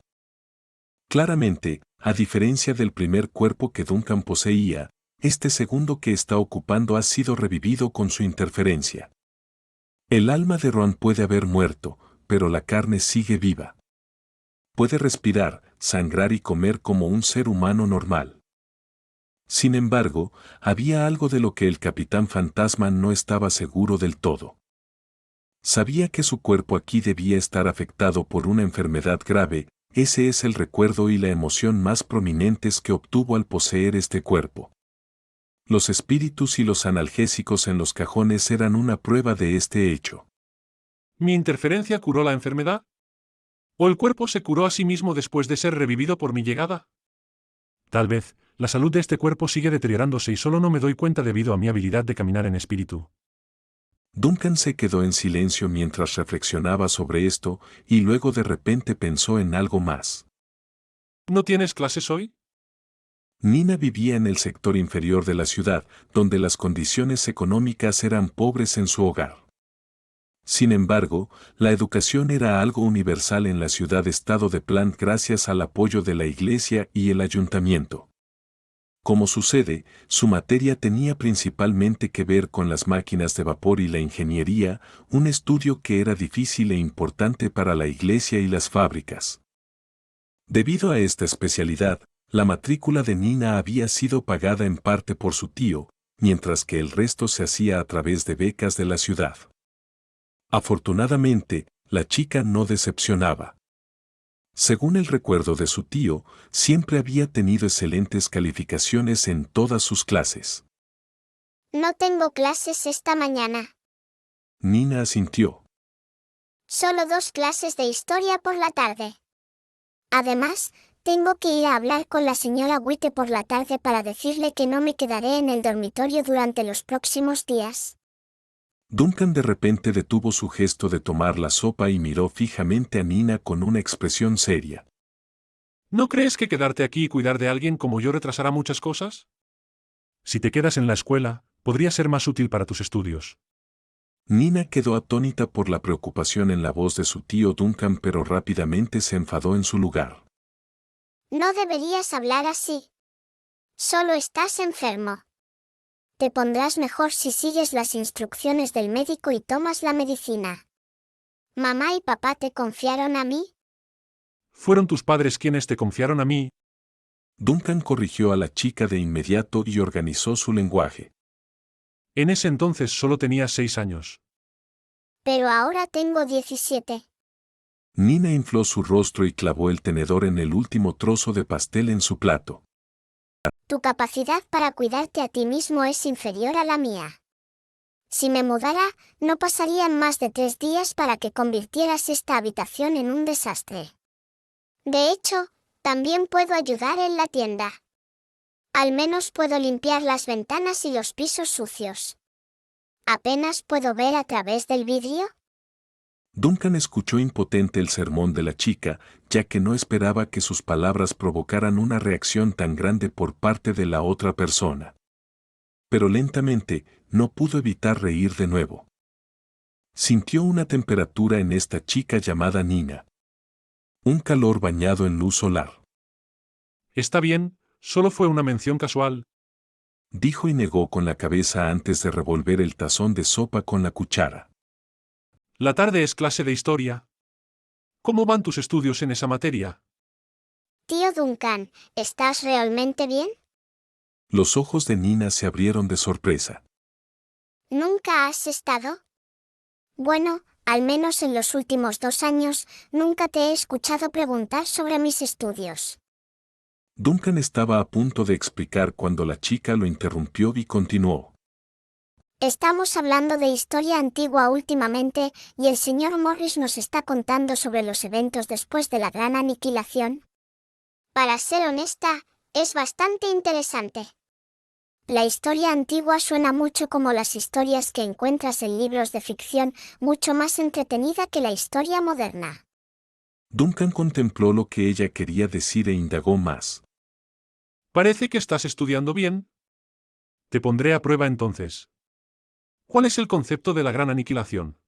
Claramente, a diferencia del primer cuerpo que Duncan poseía, este segundo que está ocupando ha sido revivido con su interferencia. El alma de Ron puede haber muerto, pero la carne sigue viva. Puede respirar, sangrar y comer como un ser humano normal. Sin embargo, había algo de lo que el Capitán Fantasma no estaba seguro del todo. Sabía que su cuerpo aquí debía estar afectado por una enfermedad grave, ese es el recuerdo y la emoción más prominentes que obtuvo al poseer este cuerpo. Los espíritus y los analgésicos en los cajones eran una prueba de este hecho. ¿Mi interferencia curó la enfermedad? ¿O el cuerpo se curó a sí mismo después de ser revivido por mi llegada? Tal vez, la salud de este cuerpo sigue deteriorándose y solo no me doy cuenta debido a mi habilidad de caminar en espíritu. Duncan se quedó en silencio mientras reflexionaba sobre esto y luego de repente pensó en algo más. ¿No tienes clases hoy? Nina vivía en el sector inferior de la ciudad, donde las condiciones económicas eran pobres en su hogar. Sin embargo, la educación era algo universal en la ciudad-estado de Plant gracias al apoyo de la iglesia y el ayuntamiento. Como sucede, su materia tenía principalmente que ver con las máquinas de vapor y la ingeniería, un estudio que era difícil e importante para la iglesia y las fábricas. Debido a esta especialidad, la matrícula de Nina había sido pagada en parte por su tío, mientras que el resto se hacía a través de becas de la ciudad. Afortunadamente, la chica no decepcionaba. Según el recuerdo de su tío, siempre había tenido excelentes calificaciones en todas sus clases. No tengo clases esta mañana. Nina asintió. Solo 2 clases de historia por la tarde. Además, tengo que ir a hablar con la señora Witte por la tarde para decirle que no me quedaré en el dormitorio durante los próximos días. Duncan de repente detuvo su gesto de tomar la sopa y miró fijamente a Nina con una expresión seria. ¿No crees que quedarte aquí y cuidar de alguien como yo retrasará muchas cosas? Si te quedas en la escuela, podría ser más útil para tus estudios. Nina quedó atónita por la preocupación en la voz de su tío Duncan, pero rápidamente se enfadó en su lugar. No deberías hablar así. Solo estás enfermo. Te pondrás mejor si sigues las instrucciones del médico y tomas la medicina. ¿Mamá y papá te confiaron a mí? Fueron tus padres quienes te confiaron a mí. Duncan corrigió a la chica de inmediato y organizó su lenguaje. En ese entonces solo tenía 6 años. Pero ahora tengo 17. Nina infló su rostro y clavó el tenedor en el último trozo de pastel en su plato. Tu capacidad para cuidarte a ti mismo es inferior a la mía. Si me mudara, no pasarían más de 3 días para que convirtieras esta habitación en un desastre. De hecho, también puedo ayudar en la tienda. Al menos puedo limpiar las ventanas y los pisos sucios. ¿Apenas puedo ver a través del vidrio? Duncan escuchó impotente el sermón de la chica, ya que no esperaba que sus palabras provocaran una reacción tan grande por parte de la otra persona. Pero lentamente, no pudo evitar reír de nuevo. Sintió una temperatura en esta chica llamada Nina. Un calor bañado en luz solar. Está bien, solo fue una mención casual. Dijo y negó con la cabeza antes de revolver el tazón de sopa con la cuchara. La tarde es clase de historia. ¿Cómo van tus estudios en esa materia? Tío Duncan, ¿estás realmente bien? Los ojos de Nina se abrieron de sorpresa. ¿Nunca has estado? Bueno, al menos en los últimos 2 años, nunca te he escuchado preguntar sobre mis estudios. Duncan estaba a punto de explicar cuando la chica lo interrumpió y continuó. Estamos hablando de historia antigua últimamente, y el señor Morris nos está contando sobre los eventos después de la gran aniquilación. Para ser honesta, es bastante interesante. La historia antigua suena mucho como las historias que encuentras en libros de ficción, mucho más entretenida que la historia moderna. Duncan contempló lo que ella quería decir e indagó más. Parece que estás estudiando bien. Te pondré a prueba entonces. ¿Cuál es el concepto de la gran aniquilación?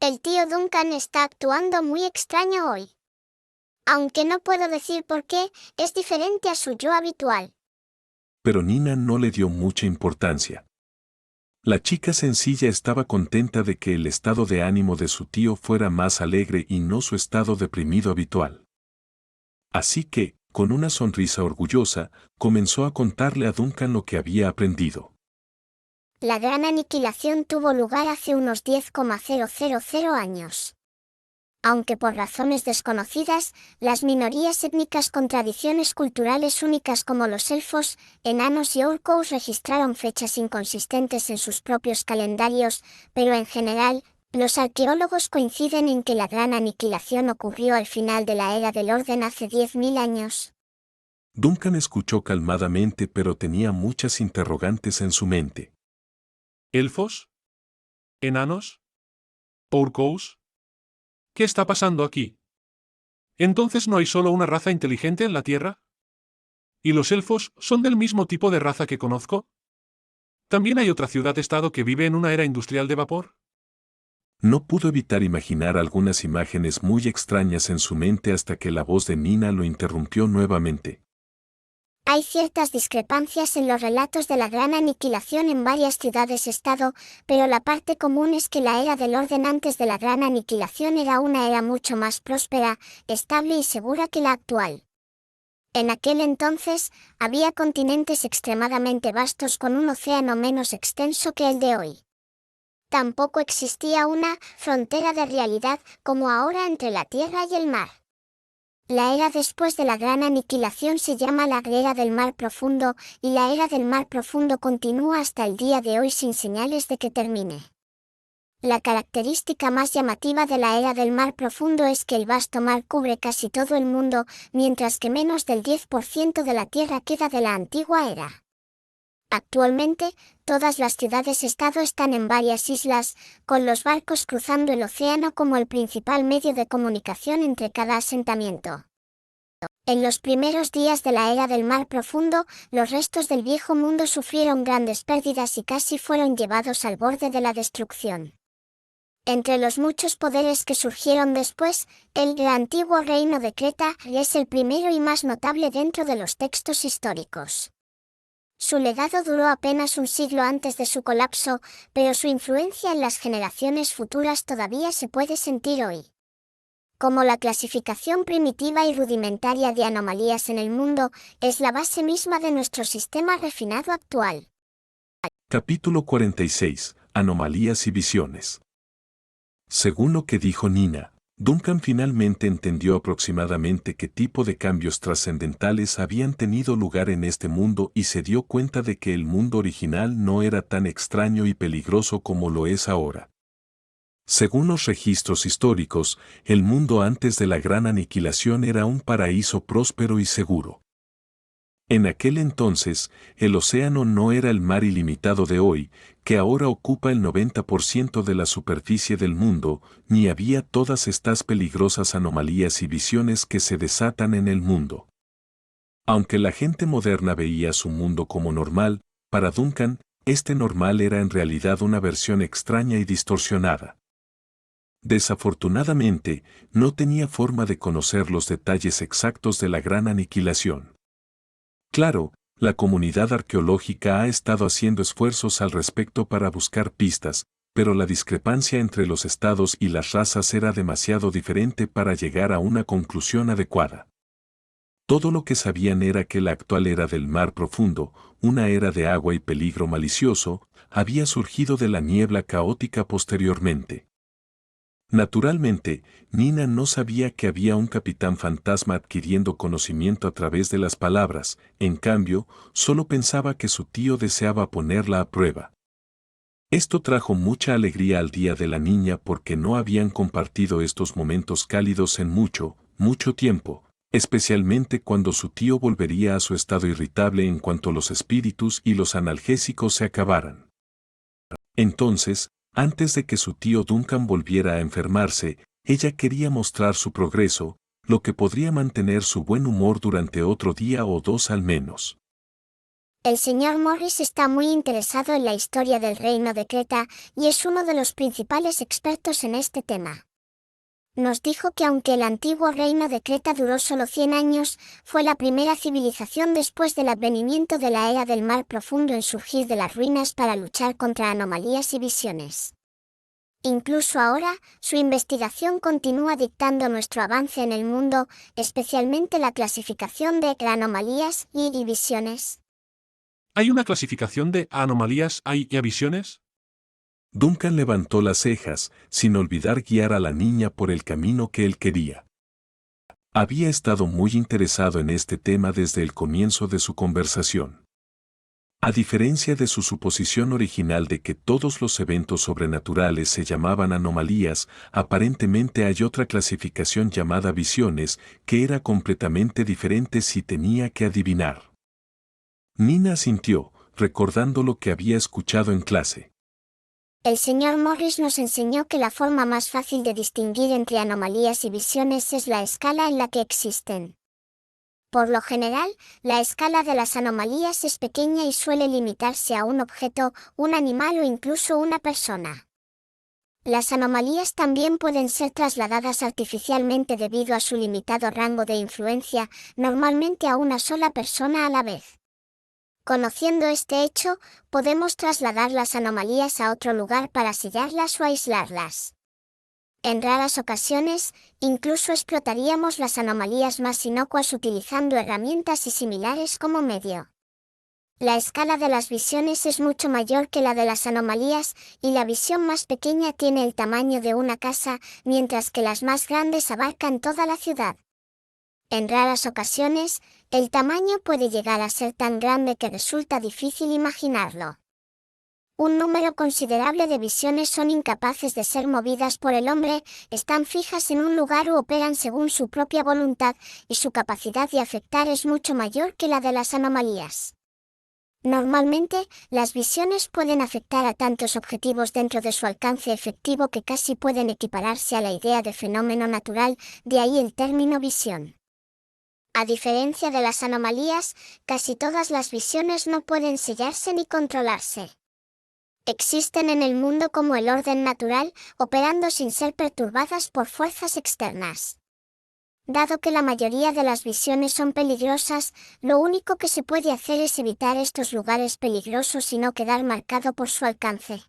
El tío Duncan está actuando muy extraño hoy. Aunque no puedo decir por qué, es diferente a su yo habitual. Pero Nina no le dio mucha importancia. La chica sencilla estaba contenta de que el estado de ánimo de su tío fuera más alegre y no su estado deprimido habitual. Así que, con una sonrisa orgullosa, comenzó a contarle a Duncan lo que había aprendido. La gran aniquilación tuvo lugar hace unos 10,000 años. Aunque por razones desconocidas, las minorías étnicas con tradiciones culturales únicas como los elfos, enanos y orcos registraron fechas inconsistentes en sus propios calendarios, pero en general, los arqueólogos coinciden en que la gran aniquilación ocurrió al final de la Era del Orden hace 10.000 años. Duncan escuchó calmadamente, pero tenía muchas interrogantes en su mente. ¿Elfos? ¿Enanos? ¿Orcos? ¿Qué está pasando aquí? ¿Entonces no hay solo una raza inteligente en la Tierra? ¿Y los elfos son del mismo tipo de raza que conozco? ¿También hay otra ciudad-estado que vive en una era industrial de vapor? No pudo evitar imaginar algunas imágenes muy extrañas en su mente hasta que la voz de Nina lo interrumpió nuevamente. Hay ciertas discrepancias en los relatos de la gran aniquilación en varias ciudades-estado, pero la parte común es que la Era del Orden antes de la gran aniquilación era una era mucho más próspera, estable y segura que la actual. En aquel entonces, había continentes extremadamente vastos con un océano menos extenso que el de hoy. Tampoco existía una frontera de realidad como ahora entre la tierra y el mar. La era después de la gran aniquilación se llama la Era del Mar Profundo, y la Era del Mar Profundo continúa hasta el día de hoy sin señales de que termine. La característica más llamativa de la Era del Mar Profundo es que el vasto mar cubre casi todo el mundo, mientras que menos del 10% de la Tierra queda de la antigua era. Actualmente, todas las ciudades-estado están en varias islas, con los barcos cruzando el océano como el principal medio de comunicación entre cada asentamiento. En los primeros días de la era del Mar Profundo, los restos del viejo mundo sufrieron grandes pérdidas y casi fueron llevados al borde de la destrucción. Entre los muchos poderes que surgieron después, el antiguo reino de Creta es el primero y más notable dentro de los textos históricos. Su legado duró apenas un siglo antes de su colapso, pero su influencia en las generaciones futuras todavía se puede sentir hoy. Como la clasificación primitiva y rudimentaria de anomalías en el mundo, es la base misma de nuestro sistema refinado actual. Capítulo 46. Anomalías y visiones. Según lo que dijo Nina, Duncan finalmente entendió aproximadamente qué tipo de cambios trascendentales habían tenido lugar en este mundo y se dio cuenta de que el mundo original no era tan extraño y peligroso como lo es ahora. Según los registros históricos, el mundo antes de la gran aniquilación era un paraíso próspero y seguro. En aquel entonces, el océano no era el mar ilimitado de hoy, que ahora ocupa el 90% de la superficie del mundo, ni había todas estas peligrosas anomalías y visiones que se desatan en el mundo. Aunque la gente moderna veía su mundo como normal, para Duncan, este normal era en realidad una versión extraña y distorsionada. Desafortunadamente, no tenía forma de conocer los detalles exactos de la gran aniquilación. Claro, la comunidad arqueológica ha estado haciendo esfuerzos al respecto para buscar pistas, pero la discrepancia entre los estados y las razas era demasiado diferente para llegar a una conclusión adecuada. Todo lo que sabían era que la actual era del Mar Profundo, una era de agua y peligro malicioso, había surgido de la niebla caótica posteriormente. Naturalmente, Nina no sabía que había un capitán fantasma adquiriendo conocimiento a través de las palabras, en cambio, solo pensaba que su tío deseaba ponerla a prueba. Esto trajo mucha alegría al día de la niña porque no habían compartido estos momentos cálidos en mucho, mucho tiempo, especialmente cuando su tío volvería a su estado irritable en cuanto los espíritus y los analgésicos se acabaran. Entonces, antes de que su tío Duncan volviera a enfermarse, ella quería mostrar su progreso, lo que podría mantener su buen humor durante otro día o dos al menos. El señor Morris está muy interesado en la historia del reino de Creta y es uno de los principales expertos en este tema. Nos dijo que aunque el antiguo reino de Creta duró solo 100 años, fue la primera civilización después del advenimiento de la era del Mar Profundo en surgir de las ruinas para luchar contra anomalías y visiones. Incluso ahora, su investigación continúa dictando nuestro avance en el mundo, especialmente la clasificación de anomalías y visiones. ¿Hay una clasificación de anomalías y visiones? Duncan levantó las cejas, sin olvidar guiar a la niña por el camino que él quería. Había estado muy interesado en este tema desde el comienzo de su conversación. A diferencia de su suposición original de que todos los eventos sobrenaturales se llamaban anomalías, aparentemente hay otra clasificación llamada visiones, que era completamente diferente si tenía que adivinar. Nina asintió, recordando lo que había escuchado en clase. El señor Morris nos enseñó que la forma más fácil de distinguir entre anomalías y visiones es la escala en la que existen. Por lo general, la escala de las anomalías es pequeña y suele limitarse a un objeto, un animal o incluso una persona. Las anomalías también pueden ser trasladadas artificialmente debido a su limitado rango de influencia, normalmente a una sola persona a la vez. Conociendo este hecho, podemos trasladar las anomalías a otro lugar para sellarlas o aislarlas. En raras ocasiones, incluso explotaríamos las anomalías más inocuas utilizando herramientas y similares como medio. La escala de las visiones es mucho mayor que la de las anomalías, y la visión más pequeña tiene el tamaño de una casa, mientras que las más grandes abarcan toda la ciudad. En raras ocasiones, el tamaño puede llegar a ser tan grande que resulta difícil imaginarlo. Un número considerable de visiones son incapaces de ser movidas por el hombre, están fijas en un lugar u operan según su propia voluntad, y su capacidad de afectar es mucho mayor que la de las anomalías. Normalmente, las visiones pueden afectar a tantos objetivos dentro de su alcance efectivo que casi pueden equipararse a la idea de fenómeno natural, de ahí el término visión. A diferencia de las anomalías, casi todas las visiones no pueden sellarse ni controlarse. Existen en el mundo como el orden natural, operando sin ser perturbadas por fuerzas externas. Dado que la mayoría de las visiones son peligrosas, lo único que se puede hacer es evitar estos lugares peligrosos y no quedar marcado por su alcance.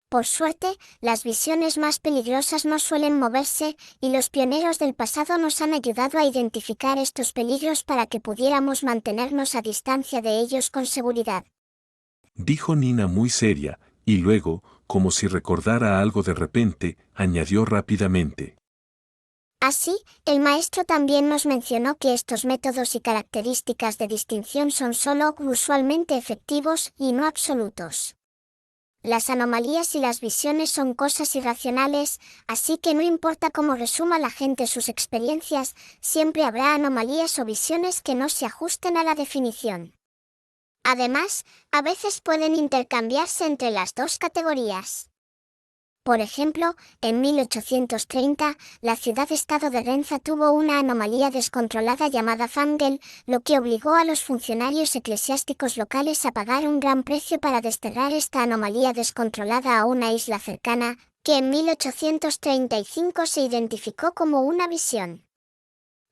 Por suerte, las visiones más peligrosas no suelen moverse, y los pioneros del pasado nos han ayudado a identificar estos peligros para que pudiéramos mantenernos a distancia de ellos con seguridad. Dijo Nina muy seria, y luego, como si recordara algo de repente, añadió rápidamente. Así, el maestro también nos mencionó que estos métodos y características de distinción son solo usualmente efectivos y no absolutos. Las anomalías y las visiones son cosas irracionales, así que no importa cómo resuma la gente sus experiencias, siempre habrá anomalías o visiones que no se ajusten a la definición. Además, a veces pueden intercambiarse entre las dos categorías. Por ejemplo, en 1830, la ciudad-estado de Renza tuvo una anomalía descontrolada llamada Fangel, lo que obligó a los funcionarios eclesiásticos locales a pagar un gran precio para desterrar esta anomalía descontrolada a una isla cercana, que en 1835 se identificó como una visión.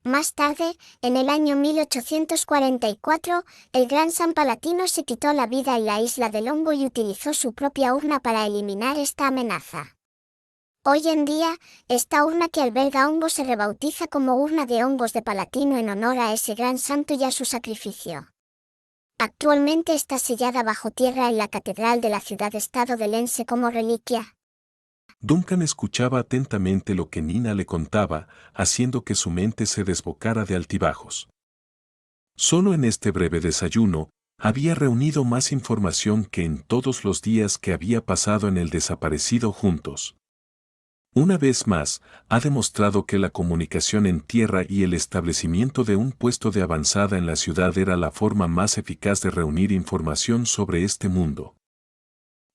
Más tarde, en el año 1844, el gran San Palatino se quitó la vida en la isla del Hongo y utilizó su propia urna para eliminar esta amenaza. Hoy en día, esta urna que alberga hongos se rebautiza como Urna de Hongos de Palatino en honor a ese gran santo y a su sacrificio. Actualmente está sellada bajo tierra en la catedral de la ciudad-estado de Lense como reliquia. Duncan escuchaba atentamente lo que Nina le contaba, haciendo que su mente se desbocara de altibajos. Solo en este breve desayuno, había reunido más información que en todos los días que había pasado en el desaparecido juntos. Una vez más, ha demostrado que la comunicación en tierra y el establecimiento de un puesto de avanzada en la ciudad era la forma más eficaz de reunir información sobre este mundo.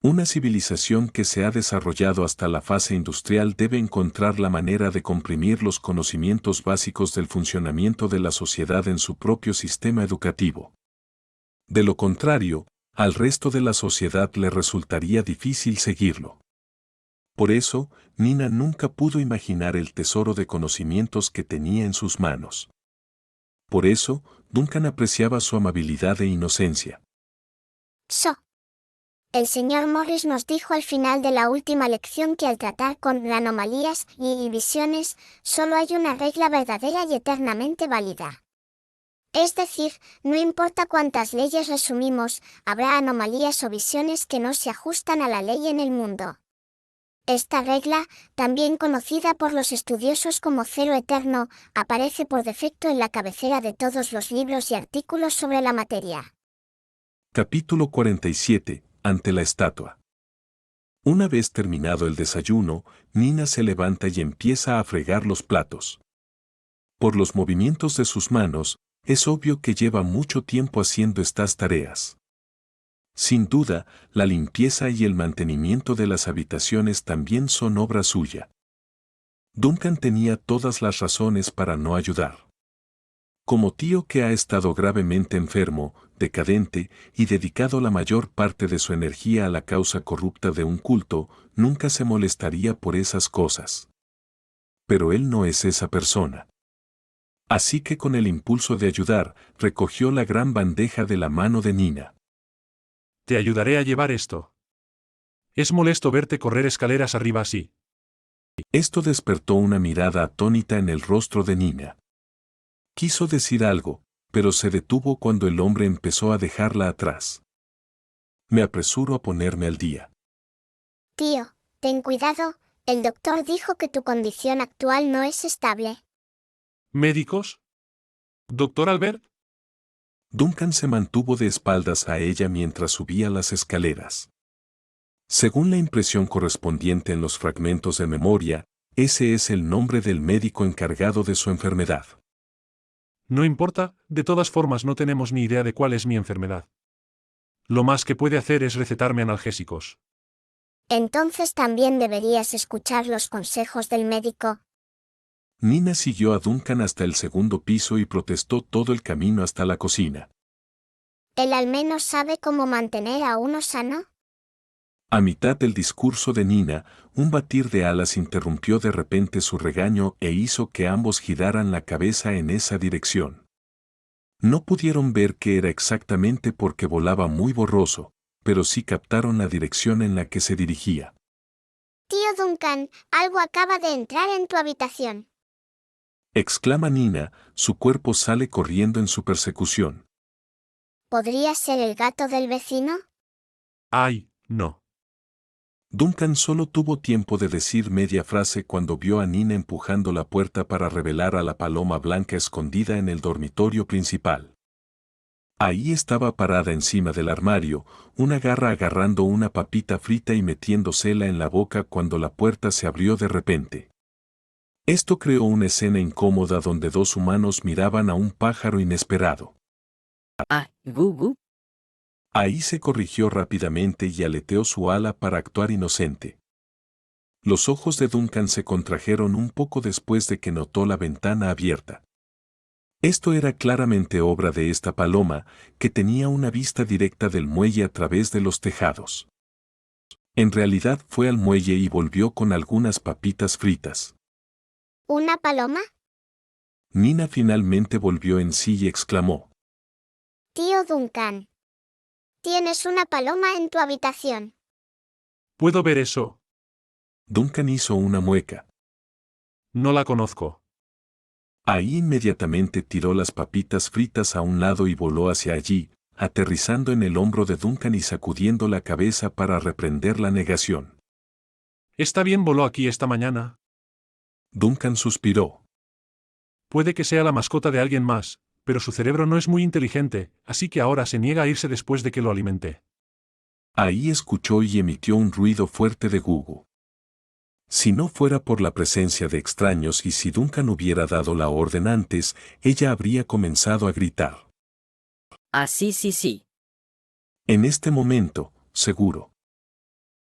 Una civilización que se ha desarrollado hasta la fase industrial debe encontrar la manera de comprimir los conocimientos básicos del funcionamiento de la sociedad en su propio sistema educativo. De lo contrario, al resto de la sociedad le resultaría difícil seguirlo. Por eso, Nina nunca pudo imaginar el tesoro de conocimientos que tenía en sus manos. Por eso, Duncan apreciaba su amabilidad e inocencia. El señor Morris nos dijo al final de la última lección que al tratar con anomalías y visiones, solo hay una regla verdadera y eternamente válida. Es decir, no importa cuántas leyes resumimos, habrá anomalías o visiones que no se ajustan a la ley en el mundo. Esta regla, también conocida por los estudiosos como cero eterno, aparece por defecto en la cabecera de todos los libros y artículos sobre la materia. Capítulo 47. Ante la estatua. Una vez terminado el desayuno, Nina se levanta y empieza a fregar los platos. Por los movimientos de sus manos, es obvio que lleva mucho tiempo haciendo estas tareas. Sin duda, la limpieza y el mantenimiento de las habitaciones también son obra suya. Duncan tenía todas las razones para no ayudar. Como tío que ha estado gravemente enfermo, decadente y dedicado la mayor parte de su energía a la causa corrupta de un culto, nunca se molestaría por esas cosas. Pero él no es esa persona. Así que con el impulso de ayudar, recogió la gran bandeja de la mano de Nina. Te ayudaré a llevar esto. Es molesto verte correr escaleras arriba así. Esto despertó una mirada atónita en el rostro de Nina. Quiso decir algo, pero se detuvo cuando el hombre empezó a dejarla atrás. Me apresuro a ponerme al día. Tío, ten cuidado, el doctor dijo que tu condición actual no es estable. ¿Médicos? ¿Doctor Albert? Duncan se mantuvo de espaldas a ella mientras subía las escaleras. Según la impresión correspondiente en los fragmentos de memoria, ese es el nombre del médico encargado de su enfermedad. No importa, de todas formas no tenemos ni idea de cuál es mi enfermedad. Lo más que puede hacer es recetarme analgésicos. Entonces también deberías escuchar los consejos del médico. Nina siguió a Duncan hasta el segundo piso y protestó todo el camino hasta la cocina. ¿Él al menos sabe cómo mantener a uno sano? A mitad del discurso de Nina, un batir de alas interrumpió de repente su regaño e hizo que ambos giraran la cabeza en esa dirección. No pudieron ver qué era exactamente porque volaba muy borroso, pero sí captaron la dirección en la que se dirigía. Tío Duncan, algo acaba de entrar en tu habitación. Exclama Nina, su cuerpo sale corriendo en su persecución. ¿Podría ser el gato del vecino? ¡Ay, no! Duncan solo tuvo tiempo de decir media frase cuando vio a Nina empujando la puerta para revelar a la paloma blanca escondida en el dormitorio principal. Ahí estaba parada encima del armario, una garra agarrando una papita frita y metiéndosela en la boca cuando la puerta se abrió de repente. Esto creó una escena incómoda donde dos humanos miraban a un pájaro inesperado. Ah, Gugu. Ahí se corrigió rápidamente y aleteó su ala para actuar inocente. Los ojos de Duncan se contrajeron un poco después de que notó la ventana abierta. Esto era claramente obra de esta paloma, que tenía una vista directa del muelle a través de los tejados. En realidad fue al muelle y volvió con algunas papitas fritas. ¿Una paloma? Nina finalmente volvió en sí y exclamó: Tío Duncan. Tienes una paloma en tu habitación. ¿Puedo ver eso? Duncan hizo una mueca. No la conozco. Ahí inmediatamente tiró las papitas fritas a un lado y voló hacia allí, aterrizando en el hombro de Duncan y sacudiendo la cabeza para reprender la negación. Está bien, voló aquí esta mañana. Duncan suspiró. Puede que sea la mascota de alguien más, pero su cerebro no es muy inteligente, así que ahora se niega a irse después de que lo alimenté. Ahí escuchó y emitió un ruido fuerte de Gugu. Si no fuera por la presencia de extraños y si Duncan hubiera dado la orden antes, ella habría comenzado a gritar. Ah, sí. En este momento, seguro.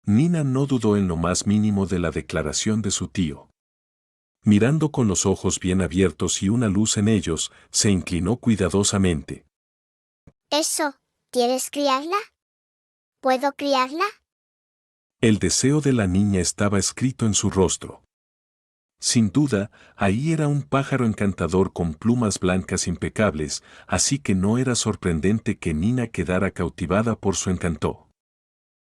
Nina no dudó en lo más mínimo de la declaración de su tío. Mirando con los ojos bien abiertos y una luz en ellos, se inclinó cuidadosamente. ¿Eso? ¿Quieres criarla? ¿Puedo criarla? El deseo de la niña estaba escrito en su rostro. Sin duda, ahí era un pájaro encantador con plumas blancas impecables, así que no era sorprendente que Nina quedara cautivada por su encanto.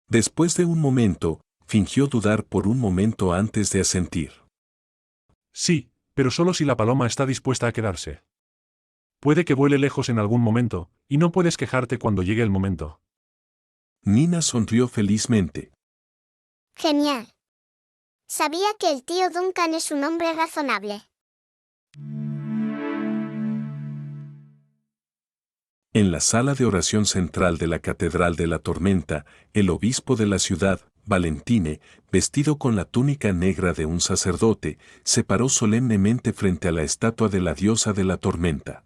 Después de un momento, fingió dudar por un momento antes de asentir. Sí, pero solo si la paloma está dispuesta a quedarse. Puede que vuele lejos en algún momento, y no puedes quejarte cuando llegue el momento. Nina sonrió felizmente. Genial. Sabía que el tío Duncan es un hombre razonable. En la sala de oración central de la Catedral de la Tormenta, el obispo de la ciudad, Valentine, vestido con la túnica negra de un sacerdote, se paró solemnemente frente a la estatua de la diosa de la tormenta.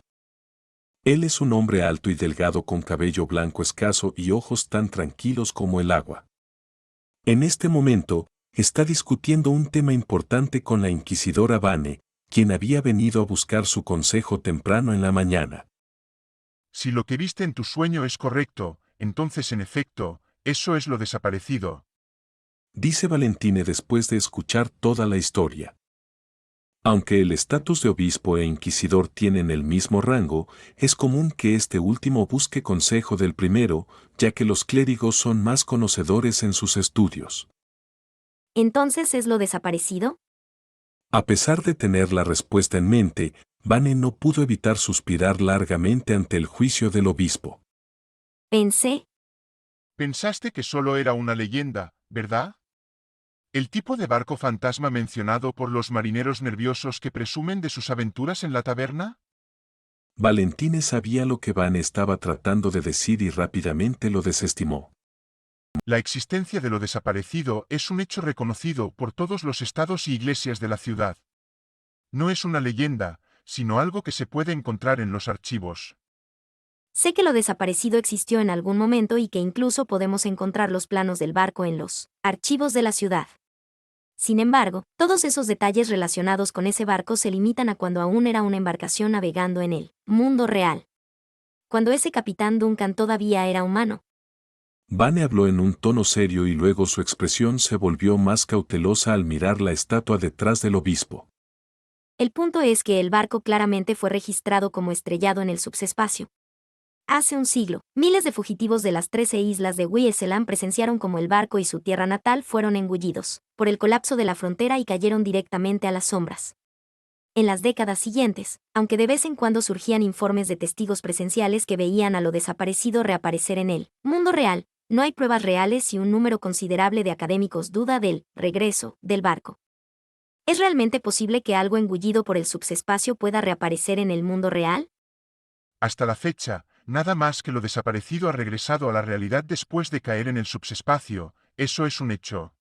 Él es un hombre alto y delgado con cabello blanco escaso y ojos tan tranquilos como el agua. En este momento, está discutiendo un tema importante con la inquisidora Vane, quien había venido a buscar su consejo temprano en la mañana. Si lo que viste en tu sueño es correcto, entonces en efecto, eso es lo desaparecido. Dice Valentine después de escuchar toda la historia. Aunque el estatus de obispo e inquisidor tienen el mismo rango, es común que este último busque consejo del primero, ya que los clérigos son más conocedores en sus estudios. ¿Entonces es lo desaparecido? A pesar de tener la respuesta en mente, Vane no pudo evitar suspirar largamente ante el juicio del obispo. Pensaste que solo era una leyenda, ¿verdad? El tipo de barco fantasma mencionado por los marineros nerviosos que presumen de sus aventuras en la taberna. Valentine sabía lo que Vane estaba tratando de decir y rápidamente lo desestimó. La existencia de lo desaparecido es un hecho reconocido por todos los estados y iglesias de la ciudad. No es una leyenda, sino algo que se puede encontrar en los archivos. Sé que lo desaparecido existió en algún momento y que incluso podemos encontrar los planos del barco en los archivos de la ciudad. Sin embargo, todos esos detalles relacionados con ese barco se limitan a cuando aún era una embarcación navegando en el mundo real. Cuando ese capitán Duncan todavía era humano. Vane habló en un tono serio y luego su expresión se volvió más cautelosa al mirar la estatua detrás del obispo. El punto es que el barco claramente fue registrado como estrellado en el subespacio. Hace un siglo, miles de fugitivos de las 13 islas de Wieselam presenciaron cómo el barco y su tierra natal fueron engullidos por el colapso de la frontera y cayeron directamente a las sombras. En las décadas siguientes, aunque de vez en cuando surgían informes de testigos presenciales que veían a lo desaparecido reaparecer en el mundo real, no hay pruebas reales y un número considerable de académicos duda del regreso del barco. ¿Es realmente posible que algo engullido por el subespacio pueda reaparecer en el mundo real? Hasta la fecha, nada más que lo desaparecido ha regresado a la realidad después de caer en el subespacio, eso es un hecho.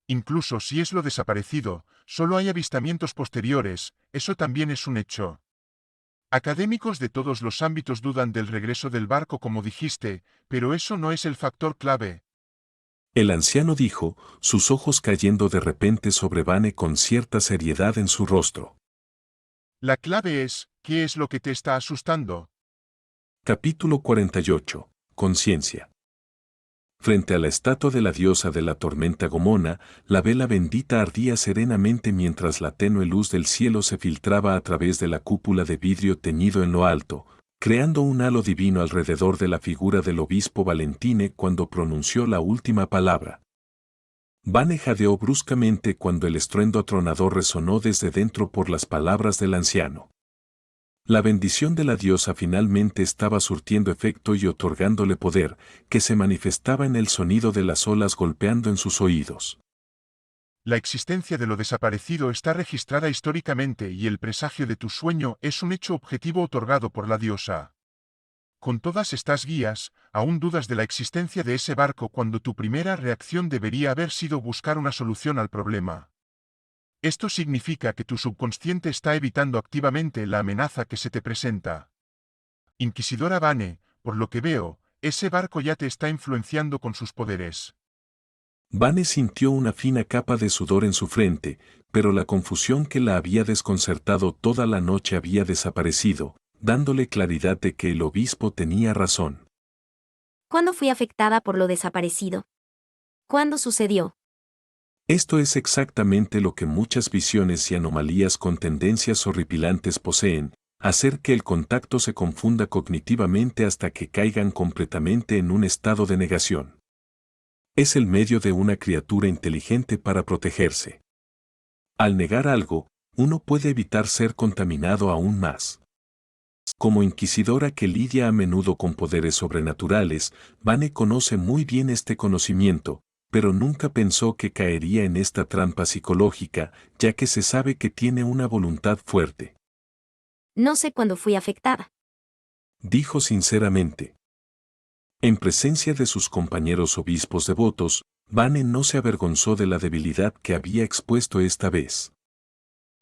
Incluso si es lo desaparecido, solo hay avistamientos posteriores, eso también es un hecho. Académicos de todos los ámbitos dudan del regreso del barco como dijiste, pero eso no es el factor clave. El anciano dijo, sus ojos cayendo de repente sobre Vane con cierta seriedad en su rostro. La clave es, ¿qué es lo que te está asustando? Capítulo 48. Conciencia. Frente a la estatua de la diosa de la tormenta Gomona, la vela bendita ardía serenamente mientras la tenue luz del cielo se filtraba a través de la cúpula de vidrio teñido en lo alto, creando un halo divino alrededor de la figura del obispo Valentine cuando pronunció la última palabra. Vane jadeó bruscamente cuando el estruendo atronador resonó desde dentro por las palabras del anciano. La bendición de la diosa finalmente estaba surtiendo efecto y otorgándole poder, que se manifestaba en el sonido de las olas golpeando en sus oídos. La existencia de lo desaparecido está registrada históricamente y el presagio de tu sueño es un hecho objetivo otorgado por la diosa. Con todas estas guías, aún dudas de la existencia de ese barco cuando tu primera reacción debería haber sido buscar una solución al problema. Esto significa que tu subconsciente está evitando activamente la amenaza que se te presenta. Inquisidora Vane, por lo que veo, ese barco ya te está influenciando con sus poderes. Vane sintió una fina capa de sudor en su frente, pero la confusión que la había desconcertado toda la noche había desaparecido, dándole claridad de que el obispo tenía razón. ¿Cuándo fui afectada por lo desaparecido? ¿Cuándo sucedió? Esto es exactamente lo que muchas visiones y anomalías con tendencias horripilantes poseen, hacer que el contacto se confunda cognitivamente hasta que caigan completamente en un estado de negación. Es el medio de una criatura inteligente para protegerse. Al negar algo, uno puede evitar ser contaminado aún más. Como inquisidora que lidia a menudo con poderes sobrenaturales, Vane conoce muy bien este conocimiento, pero nunca pensó que caería en esta trampa psicológica, ya que se sabe que tiene una voluntad fuerte. No sé cuándo fui afectada. Dijo sinceramente. En presencia de sus compañeros obispos devotos, Vane no se avergonzó de la debilidad que había expuesto esta vez.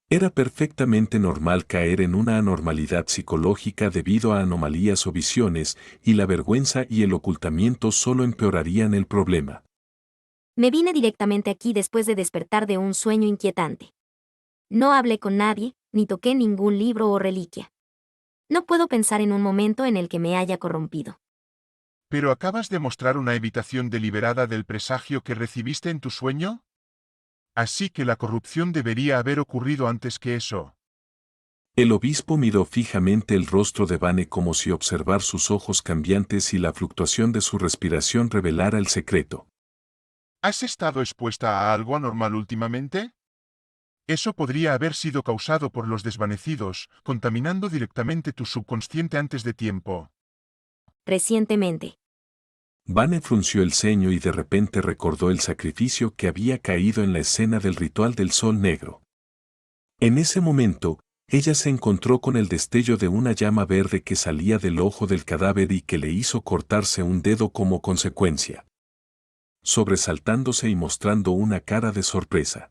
Era perfectamente normal caer en una anormalidad psicológica debido a anomalías o visiones, y la vergüenza y el ocultamiento solo empeorarían el problema. Me vine directamente aquí después de despertar de un sueño inquietante. No hablé con nadie, ni toqué ningún libro o reliquia. No puedo pensar en un momento en el que me haya corrompido. ¿Pero acabas de mostrar una evitación deliberada del presagio que recibiste en tu sueño? Así que la corrupción debería haber ocurrido antes que eso. El obispo miró fijamente el rostro de Vane como si observar sus ojos cambiantes y la fluctuación de su respiración revelara el secreto. ¿Has estado expuesta a algo anormal últimamente? Eso podría haber sido causado por los desvanecidos, contaminando directamente tu subconsciente antes de tiempo. Recientemente. Vane frunció el ceño y de repente recordó el sacrificio que había caído en la escena del ritual del sol negro. En ese momento, ella se encontró con el destello de una llama verde que salía del ojo del cadáver y que le hizo cortarse un dedo como consecuencia. Sobresaltándose y mostrando una cara de sorpresa.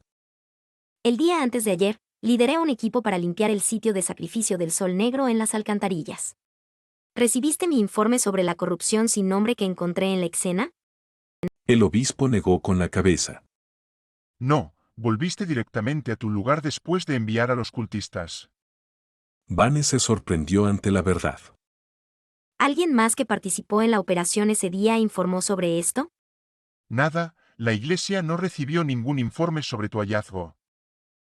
El día antes de ayer, lideré un equipo para limpiar el sitio de sacrificio del sol negro en las alcantarillas. ¿Recibiste mi informe sobre la corrupción sin nombre que encontré en la escena? El obispo negó con la cabeza. No, volviste directamente a tu lugar después de enviar a los cultistas. Vane se sorprendió ante la verdad. ¿Alguien más que participó en la operación ese día informó sobre esto? Nada, la Iglesia no recibió ningún informe sobre tu hallazgo.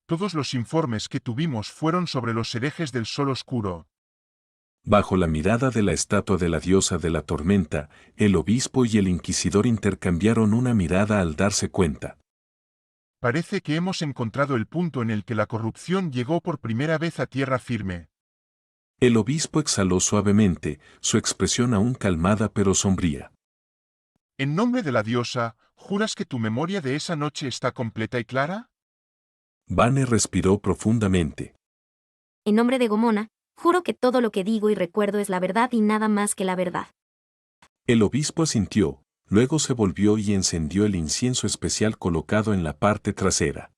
Todos los informes que tuvimos fueron sobre los herejes del Sol Oscuro. Bajo la mirada de la estatua de la diosa de la tormenta, el obispo y el inquisidor intercambiaron una mirada al darse cuenta. Parece que hemos encontrado el punto en el que la corrupción llegó por primera vez a tierra firme. El obispo exhaló suavemente, su expresión aún calmada pero sombría. En nombre de la diosa, ¿juras que tu memoria de esa noche está completa y clara? Vane respiró profundamente. En nombre de Gomona, juro que todo lo que digo y recuerdo es la verdad y nada más que la verdad. El obispo asintió, luego se volvió y encendió el incienso especial colocado en la parte trasera.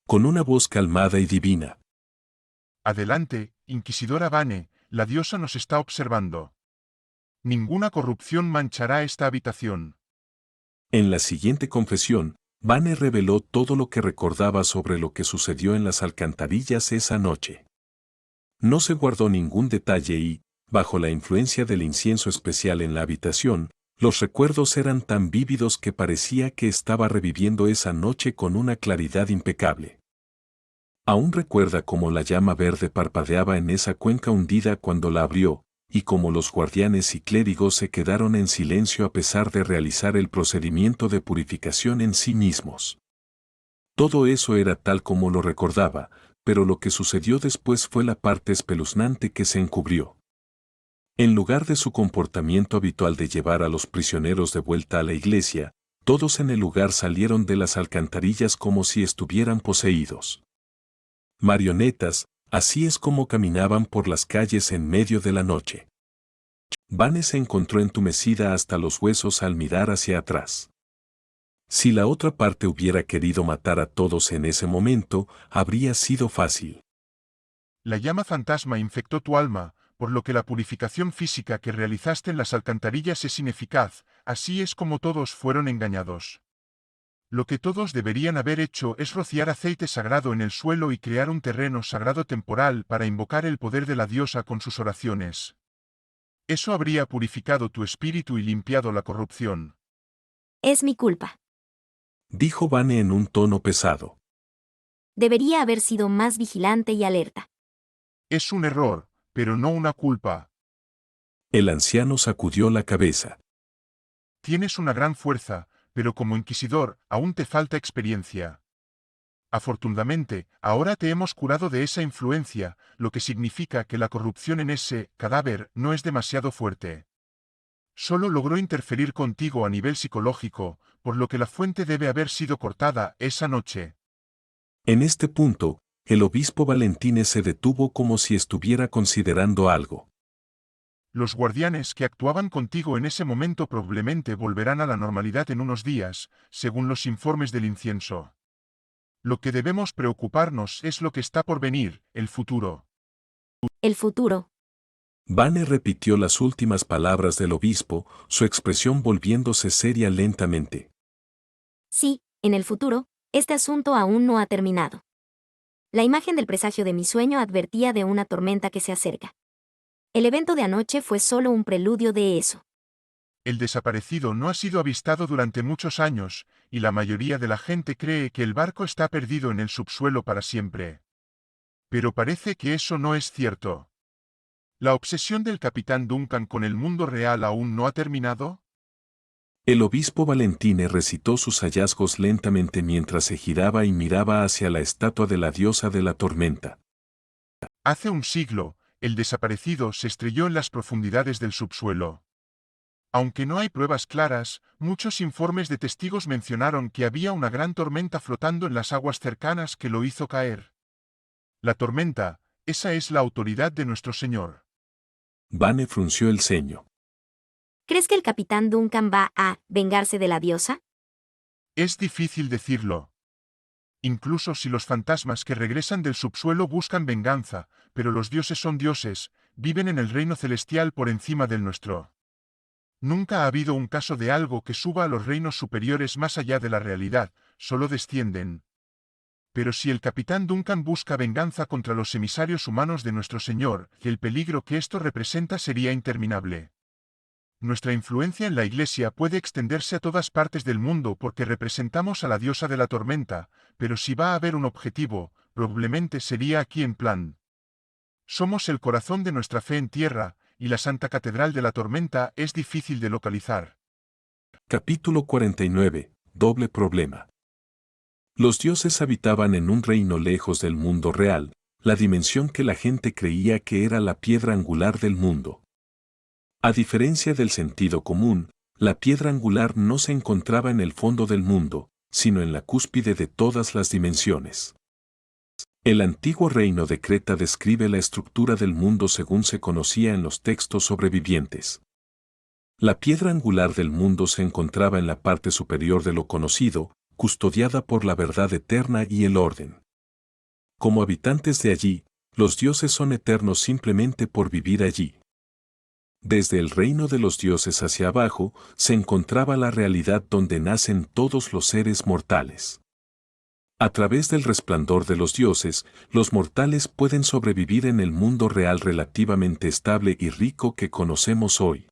Con una voz calmada y divina. Adelante, Inquisidora Vane, la diosa nos está observando. Ninguna corrupción manchará esta habitación. En la siguiente confesión, Vane reveló todo lo que recordaba sobre lo que sucedió en las alcantarillas esa noche. No se guardó ningún detalle y, bajo la influencia del incienso especial en la habitación, los recuerdos eran tan vívidos que parecía que estaba reviviendo esa noche con una claridad impecable. Aún recuerda cómo la llama verde parpadeaba en esa cuenca hundida cuando la abrió, y cómo los guardianes y clérigos se quedaron en silencio a pesar de realizar el procedimiento de purificación en sí mismos. Todo eso era tal como lo recordaba, pero lo que sucedió después fue la parte espeluznante que se encubrió. En lugar de su comportamiento habitual de llevar a los prisioneros de vuelta a la iglesia, todos en el lugar salieron de las alcantarillas como si estuvieran poseídos. Marionetas, así es como caminaban por las calles en medio de la noche. Vane se encontró entumecida hasta los huesos al mirar hacia atrás. Si la otra parte hubiera querido matar a todos en ese momento, habría sido fácil. La llama fantasma infectó tu alma, por lo que la purificación física que realizaste en las alcantarillas es ineficaz, así es como todos fueron engañados. Lo que todos deberían haber hecho es rociar aceite sagrado en el suelo y crear un terreno sagrado temporal para invocar el poder de la diosa con sus oraciones. Eso habría purificado tu espíritu y limpiado la corrupción. Es mi culpa. Dijo Vane en un tono pesado. Debería haber sido más vigilante y alerta. Es un error, pero no una culpa. El anciano sacudió la cabeza. Tienes una gran fuerza, pero como inquisidor, aún te falta experiencia. Afortunadamente, ahora te hemos curado de esa influencia, lo que significa que la corrupción en ese cadáver no es demasiado fuerte. Solo logró interferir contigo a nivel psicológico, por lo que la fuente debe haber sido cortada esa noche. En este punto, el obispo Valentine se detuvo como si estuviera considerando algo. Los guardianes que actuaban contigo en ese momento probablemente volverán a la normalidad en unos días, según los informes del incienso. Lo que debemos preocuparnos es lo que está por venir, el futuro. El futuro. Vane repitió las últimas palabras del obispo, su expresión volviéndose seria lentamente. Sí, en el futuro, este asunto aún no ha terminado. La imagen del presagio de mi sueño advertía de una tormenta que se acerca. El evento de anoche fue solo un preludio de eso. El desaparecido no ha sido avistado durante muchos años, y la mayoría de la gente cree que el barco está perdido en el subsuelo para siempre. Pero parece que eso no es cierto. ¿La obsesión del capitán Duncan con el mundo real aún no ha terminado? El obispo Valentine recitó sus hallazgos lentamente mientras se giraba y miraba hacia la estatua de la diosa de la tormenta. Hace un siglo, el desaparecido se estrelló en las profundidades del subsuelo. Aunque no hay pruebas claras, muchos informes de testigos mencionaron que había una gran tormenta flotando en las aguas cercanas que lo hizo caer. La tormenta, esa es la autoridad de nuestro Señor. Vane frunció el ceño. ¿Crees que el capitán Duncan va a vengarse de la diosa? Es difícil decirlo. Incluso si los fantasmas que regresan del subsuelo buscan venganza, pero los dioses son dioses, viven en el reino celestial por encima del nuestro. Nunca ha habido un caso de algo que suba a los reinos superiores más allá de la realidad, solo descienden. Pero si el capitán Duncan busca venganza contra los emisarios humanos de nuestro Señor, el peligro que esto representa sería interminable. Nuestra influencia en la Iglesia puede extenderse a todas partes del mundo porque representamos a la diosa de la tormenta, pero si va a haber un objetivo, probablemente sería aquí en plan. Somos el corazón de nuestra fe en tierra, y la Santa Catedral de la Tormenta es difícil de localizar. Capítulo 49. Doble problema. Los dioses habitaban en un reino lejos del mundo real, la dimensión que la gente creía que era la piedra angular del mundo. A diferencia del sentido común, la piedra angular no se encontraba en el fondo del mundo, sino en la cúspide de todas las dimensiones. El antiguo reino de Creta describe la estructura del mundo según se conocía en los textos sobrevivientes. La piedra angular del mundo se encontraba en la parte superior de lo conocido, custodiada por la verdad eterna y el orden. Como habitantes de allí, los dioses son eternos simplemente por vivir allí. Desde el reino de los dioses hacia abajo, se encontraba la realidad donde nacen todos los seres mortales. A través del resplandor de los dioses, los mortales pueden sobrevivir en el mundo real relativamente estable y rico que conocemos hoy.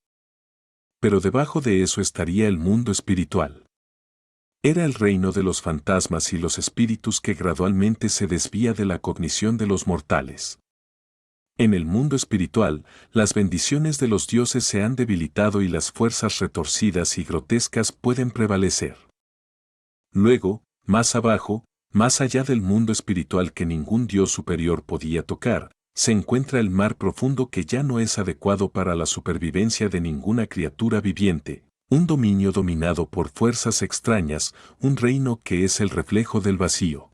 Pero debajo de eso estaría el mundo espiritual. Era el reino de los fantasmas y los espíritus que gradualmente se desvía de la cognición de los mortales. En el mundo espiritual, las bendiciones de los dioses se han debilitado y las fuerzas retorcidas y grotescas pueden prevalecer. Luego, más abajo, más allá del mundo espiritual que ningún dios superior podía tocar, se encuentra el mar profundo que ya no es adecuado para la supervivencia de ninguna criatura viviente, un dominio dominado por fuerzas extrañas, un reino que es el reflejo del vacío.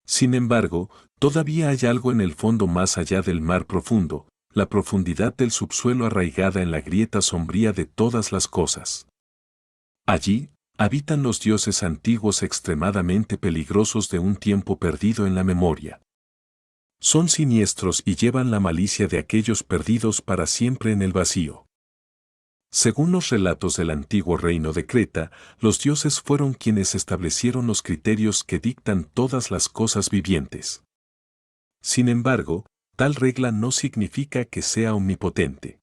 Sin embargo, todavía hay algo en el fondo más allá del mar profundo, la profundidad del subsuelo arraigada en la grieta sombría de todas las cosas. Allí, habitan los dioses antiguos extremadamente peligrosos de un tiempo perdido en la memoria. Son siniestros y llevan la malicia de aquellos perdidos para siempre en el vacío. Según los relatos del antiguo reino de Creta, los dioses fueron quienes establecieron los criterios que dictan todas las cosas vivientes. Sin embargo, tal regla no significa que sea omnipotente.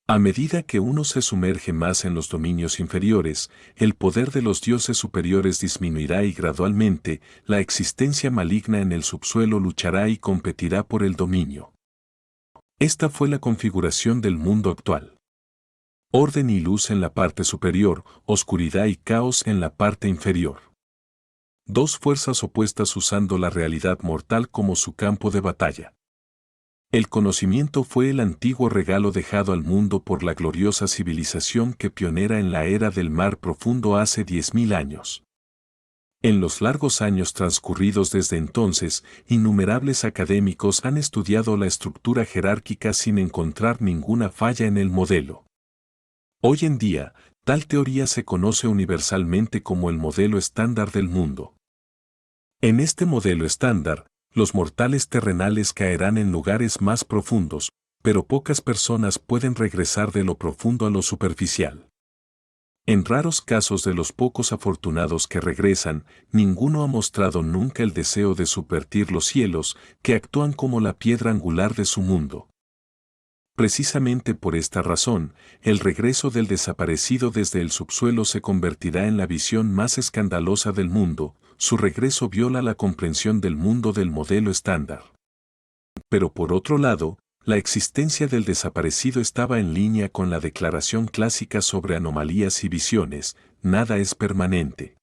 A medida que uno se sumerge más en los dominios inferiores, el poder de los dioses superiores disminuirá y gradualmente, la existencia maligna en el subsuelo luchará y competirá por el dominio. Esta fue la configuración del mundo actual. Orden y luz en la parte superior, oscuridad y caos en la parte inferior. Dos fuerzas opuestas usando la realidad mortal como su campo de batalla. El conocimiento fue el antiguo regalo dejado al mundo por la gloriosa civilización que pionera en la era del mar profundo hace 10.000 años. En los largos años transcurridos desde entonces, innumerables académicos han estudiado la estructura jerárquica sin encontrar ninguna falla en el modelo. Hoy en día, tal teoría se conoce universalmente como el modelo estándar del mundo. En este modelo estándar, los mortales terrenales caerán en lugares más profundos, pero pocas personas pueden regresar de lo profundo a lo superficial. En raros casos de los pocos afortunados que regresan, ninguno ha mostrado nunca el deseo de subvertir los cielos, que actúan como la piedra angular de su mundo. Precisamente por esta razón, el regreso del desaparecido desde el subsuelo se convertirá en la visión más escandalosa del mundo, su regreso viola la comprensión del mundo del modelo estándar. Pero por otro lado, la existencia del desaparecido estaba en línea con la declaración clásica sobre anomalías y visiones, nada es permanente.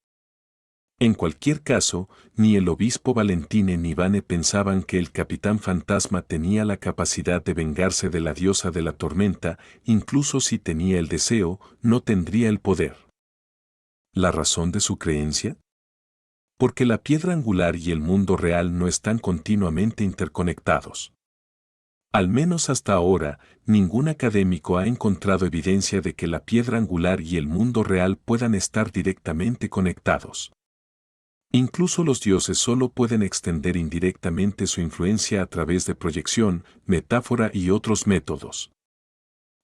En cualquier caso, ni el obispo Valentine ni Vane pensaban que el capitán fantasma tenía la capacidad de vengarse de la diosa de la tormenta, incluso si tenía el deseo, no tendría el poder. ¿La razón de su creencia? Porque la piedra angular y el mundo real no están continuamente interconectados. Al menos hasta ahora, ningún académico ha encontrado evidencia de que la piedra angular y el mundo real puedan estar directamente conectados. Incluso los dioses solo pueden extender indirectamente su influencia a través de proyección, metáfora y otros métodos.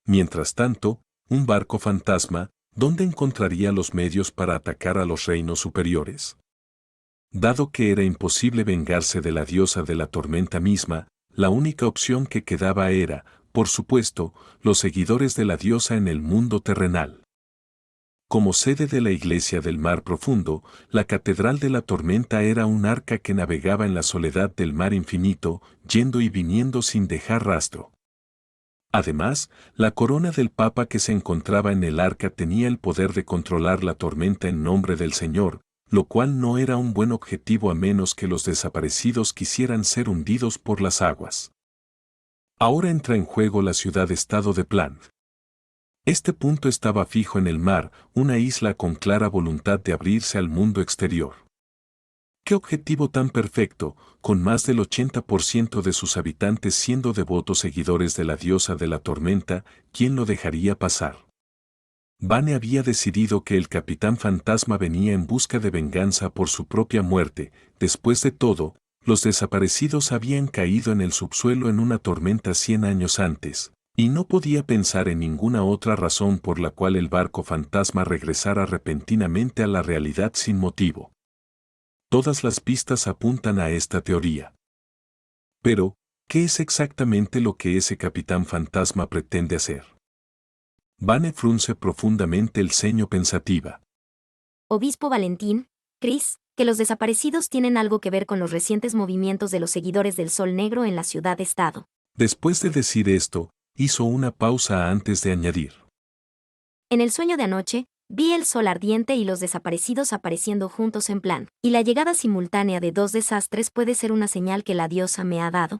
Mientras tanto, un barco fantasma, ¿dónde encontraría los medios para atacar a los reinos superiores? Dado que era imposible vengarse de la diosa de la tormenta misma, la única opción que quedaba era, por supuesto, los seguidores de la diosa en el mundo terrenal. Como sede de la Iglesia del Mar Profundo, la Catedral de la Tormenta era un arca que navegaba en la soledad del mar infinito, yendo y viniendo sin dejar rastro. Además, la corona del Papa que se encontraba en el arca tenía el poder de controlar la tormenta en nombre del Señor, lo cual no era un buen objetivo a menos que los desaparecidos quisieran ser hundidos por las aguas. Ahora entra en juego la ciudad-estado de Plan. Este punto estaba fijo en el mar, una isla con clara voluntad de abrirse al mundo exterior. ¡Qué objetivo tan perfecto, con más del 80% de sus habitantes siendo devotos seguidores de la diosa de la tormenta, quién lo dejaría pasar? Vane había decidido que el Capitán Fantasma venía en busca de venganza por su propia muerte. Después de todo, los desaparecidos habían caído en el subsuelo en una tormenta 100 años antes, y no podía pensar en ninguna otra razón por la cual el barco fantasma regresara repentinamente a la realidad sin motivo. Todas las pistas apuntan a esta teoría. Pero, ¿qué es exactamente lo que ese Capitán Fantasma pretende hacer? Vane frunce profundamente el ceño pensativa. Obispo Valentín, Chris, que los desaparecidos tienen algo que ver con los recientes movimientos de los seguidores del Sol Negro en la ciudad-estado. Después de decir esto, hizo una pausa antes de añadir. En el sueño de anoche, vi el sol ardiente y los desaparecidos apareciendo juntos en plan, y la llegada simultánea de dos desastres puede ser una señal que la diosa me ha dado.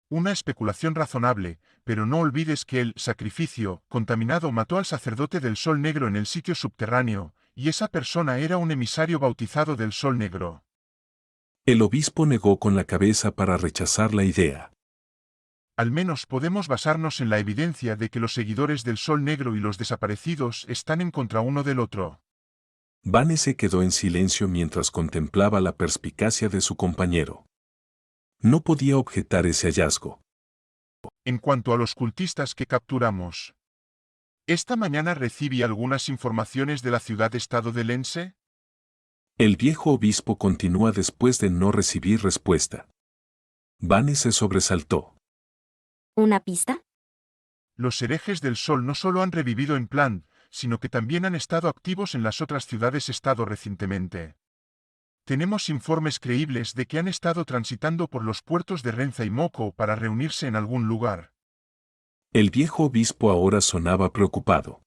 Una especulación razonable, pero no olvides que el sacrificio contaminado mató al sacerdote del Sol Negro en el sitio subterráneo, y esa persona era un emisario bautizado del Sol Negro. El obispo negó con la cabeza para rechazar la idea. Al menos podemos basarnos en la evidencia de que los seguidores del Sol Negro y los desaparecidos están en contra uno del otro. Vane se quedó en silencio mientras contemplaba la perspicacia de su compañero. No podía objetar ese hallazgo. En cuanto a los cultistas que capturamos, esta mañana recibí algunas informaciones de la ciudad-estado de Lense. El viejo obispo continúa después de no recibir respuesta. Vane se sobresaltó. ¿Una pista? Los herejes del Sol no solo han revivido en Plan, sino que también han estado activos en las otras ciudades-estado recientemente. Tenemos informes creíbles de que han estado transitando por los puertos de Renza y Moco para reunirse en algún lugar. El viejo obispo ahora sonaba preocupado.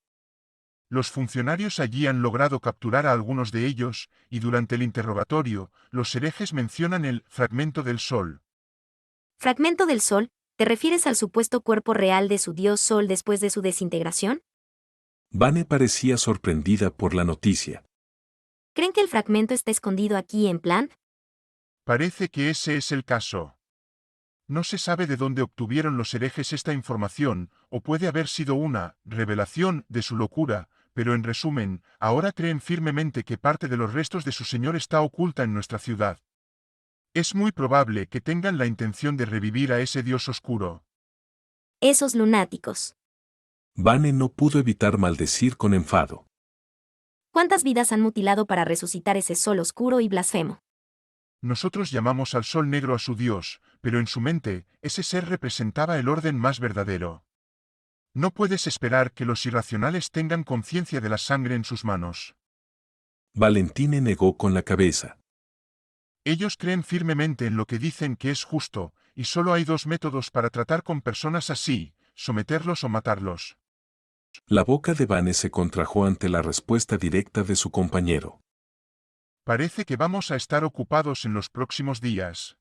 Los funcionarios allí han logrado capturar a algunos de ellos, y durante el interrogatorio, los herejes mencionan el fragmento del Sol. ¿Fragmento del Sol? ¿Te refieres al supuesto cuerpo real de su dios Sol después de su desintegración? Vane parecía sorprendida por la noticia. ¿Creen que el fragmento está escondido aquí en Plan? Parece que ese es el caso. No se sabe de dónde obtuvieron los herejes esta información, o puede haber sido una revelación de su locura, pero en resumen, ahora creen firmemente que parte de los restos de su señor está oculta en nuestra ciudad. Es muy probable que tengan la intención de revivir a ese dios oscuro. Esos lunáticos. Vane no pudo evitar maldecir con enfado. ¿Cuántas vidas han mutilado para resucitar ese sol oscuro y blasfemo? Nosotros llamamos al Sol Negro a su dios, pero en su mente, ese ser representaba el orden más verdadero. No puedes esperar que los irracionales tengan conciencia de la sangre en sus manos. Valentine negó con la cabeza. Ellos creen firmemente en lo que dicen que es justo, y solo hay dos métodos para tratar con personas así, someterlos o matarlos. La boca de Vane se contrajo ante la respuesta directa de su compañero. Parece que vamos a estar ocupados en los próximos días.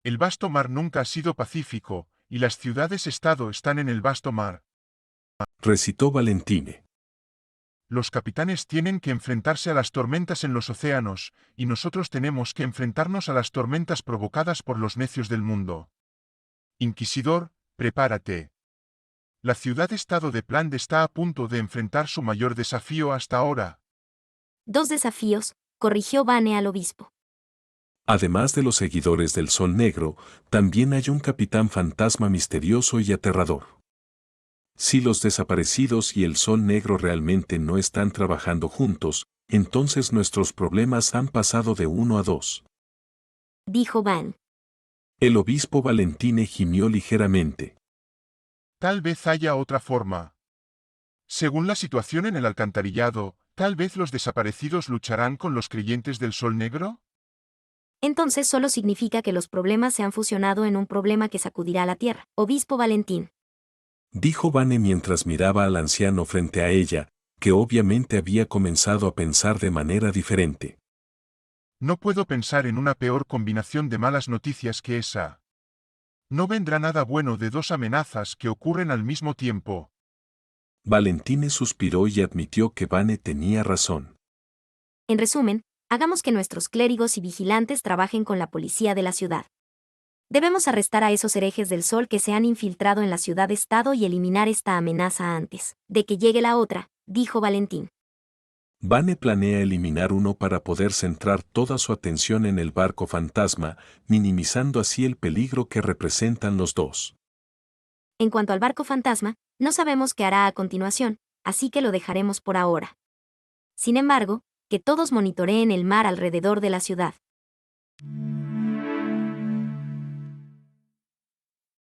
El vasto mar nunca ha sido pacífico, y las ciudades-estado están en el vasto mar. Recitó Valentine. Los capitanes tienen que enfrentarse a las tormentas en los océanos, y nosotros tenemos que enfrentarnos a las tormentas provocadas por los necios del mundo. Inquisidor, prepárate. La ciudad-estado de Plan está a punto de enfrentar su mayor desafío hasta ahora. 2 desafíos, corrigió Vane al obispo. Además de los seguidores del Sol Negro, también hay un capitán fantasma misterioso y aterrador. Si los desaparecidos y el Sol Negro realmente no están trabajando juntos, entonces nuestros problemas han pasado de 1 a 2. Dijo Van. El obispo Valentine gimió ligeramente. Tal vez haya otra forma. Según la situación en el alcantarillado, tal vez los desaparecidos lucharán con los creyentes del Sol Negro. Entonces solo significa que los problemas se han fusionado en un problema que sacudirá la tierra. Obispo Valentín. Dijo Vane mientras miraba al anciano frente a ella, que obviamente había comenzado a pensar de manera diferente. No puedo pensar en una peor combinación de malas noticias que esa. No vendrá nada bueno de dos amenazas que ocurren al mismo tiempo. Valentine suspiró y admitió que Vane tenía razón. En resumen, hagamos que nuestros clérigos y vigilantes trabajen con la policía de la ciudad. Debemos arrestar a esos herejes del sol que se han infiltrado en la ciudad-estado y eliminar esta amenaza antes de que llegue la otra, dijo Valentín. Vane planea eliminar uno para poder centrar toda su atención en el barco fantasma, minimizando así el peligro que representan los dos. En cuanto al barco fantasma, no sabemos qué hará a continuación, así que lo dejaremos por ahora. Sin embargo, que todos monitoreen el mar alrededor de la ciudad.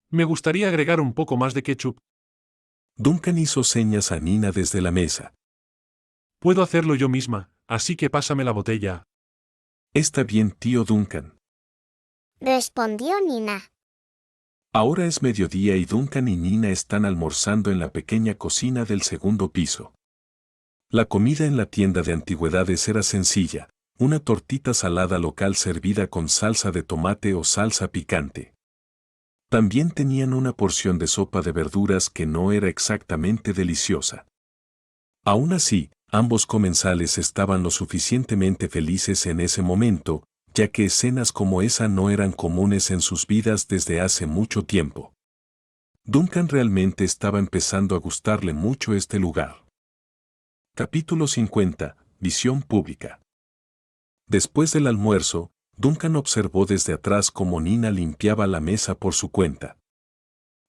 Me gustaría agregar un poco más de ketchup. Duncan hizo señas a Nina desde la mesa. Puedo hacerlo yo misma, así que pásame la botella. Está bien, tío Duncan. Respondió Nina. Ahora es mediodía y Duncan y Nina están almorzando en la pequeña cocina del segundo piso. La comida en la tienda de antigüedades era sencilla, una tortita salada local servida con salsa de tomate o salsa picante. También tenían una porción de sopa de verduras que no era exactamente deliciosa. Aún así, ambos comensales estaban lo suficientemente felices en ese momento, ya que escenas como esa no eran comunes en sus vidas desde hace mucho tiempo. Duncan realmente estaba empezando a gustarle mucho este lugar. Capítulo 50. Visión pública. Después del almuerzo, Duncan observó desde atrás cómo Nina limpiaba la mesa por su cuenta.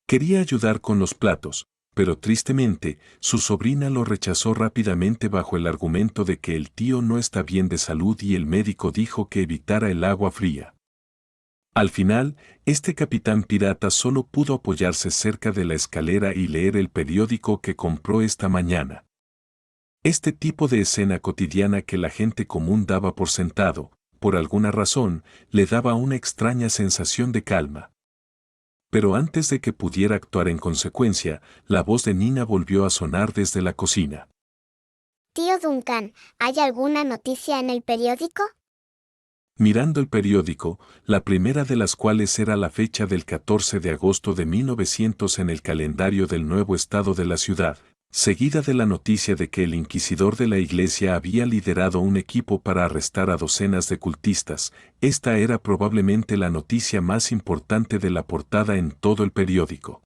Quería ayudar con los platos, pero tristemente, su sobrina lo rechazó rápidamente bajo el argumento de que el tío no está bien de salud y el médico dijo que evitara el agua fría. Al final, este capitán pirata solo pudo apoyarse cerca de la escalera y leer el periódico que compró esta mañana. Este tipo de escena cotidiana que la gente común daba por sentado, por alguna razón, le daba una extraña sensación de calma. Pero antes de que pudiera actuar en consecuencia, la voz de Nina volvió a sonar desde la cocina. Tío Duncan, ¿hay alguna noticia en el periódico? Mirando el periódico, la primera de las cuales era la fecha del 14 de agosto de 1900 en el calendario del nuevo estado de la ciudad, seguida de la noticia de que el inquisidor de la iglesia había liderado un equipo para arrestar a docenas de cultistas. Esta era probablemente la noticia más importante de la portada en todo el periódico.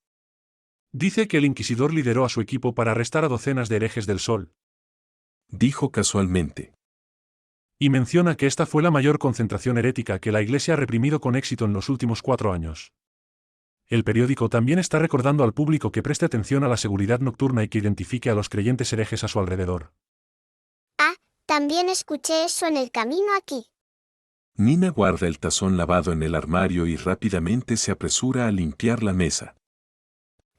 Dice que el inquisidor lideró a su equipo para arrestar a docenas de herejes del sol. Dijo casualmente. Y menciona que esta fue la mayor concentración herética que la iglesia ha reprimido con éxito en los últimos 4 años. El periódico también está recordando al público que preste atención a la seguridad nocturna y que identifique a los creyentes herejes a su alrededor. Ah, también escuché eso en el camino aquí. Nina guarda el tazón lavado en el armario y rápidamente se apresura a limpiar la mesa.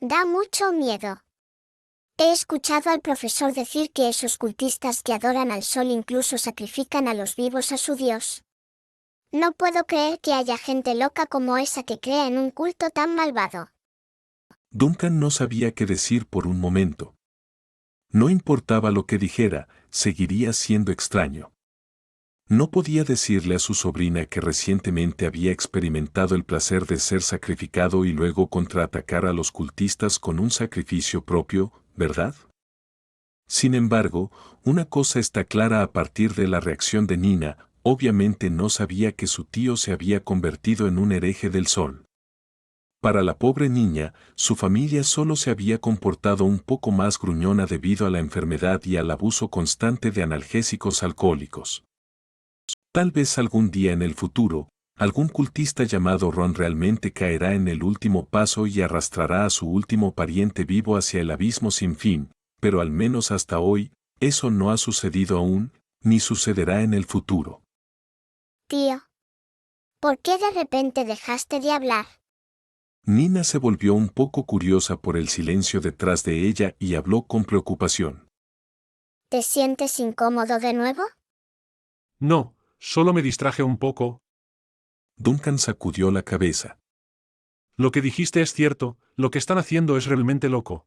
Da mucho miedo. He escuchado al profesor decir que esos cultistas que adoran al sol incluso sacrifican a los vivos a su dios. No puedo creer que haya gente loca como esa que crea en un culto tan malvado. Duncan no sabía qué decir por un momento. No importaba lo que dijera, seguiría siendo extraño. No podía decirle a su sobrina que recientemente había experimentado el placer de ser sacrificado y luego contraatacar a los cultistas con un sacrificio propio, ¿verdad? Sin embargo, una cosa está clara a partir de la reacción de Nina. Obviamente no sabía que su tío se había convertido en un hereje del sol. Para la pobre niña, su familia solo se había comportado un poco más gruñona debido a la enfermedad y al abuso constante de analgésicos alcohólicos. Tal vez algún día en el futuro, algún cultista llamado Ron realmente caerá en el último paso y arrastrará a su último pariente vivo hacia el abismo sin fin, pero al menos hasta hoy, eso no ha sucedido aún. ni sucederá en el futuro. Tío. ¿Por qué de repente dejaste de hablar? Nina se volvió un poco curiosa por el silencio detrás de ella y habló con preocupación. ¿Te sientes incómodo de nuevo? No, solo me distraje un poco. Duncan sacudió la cabeza. Lo que dijiste es cierto, lo que están haciendo es realmente loco.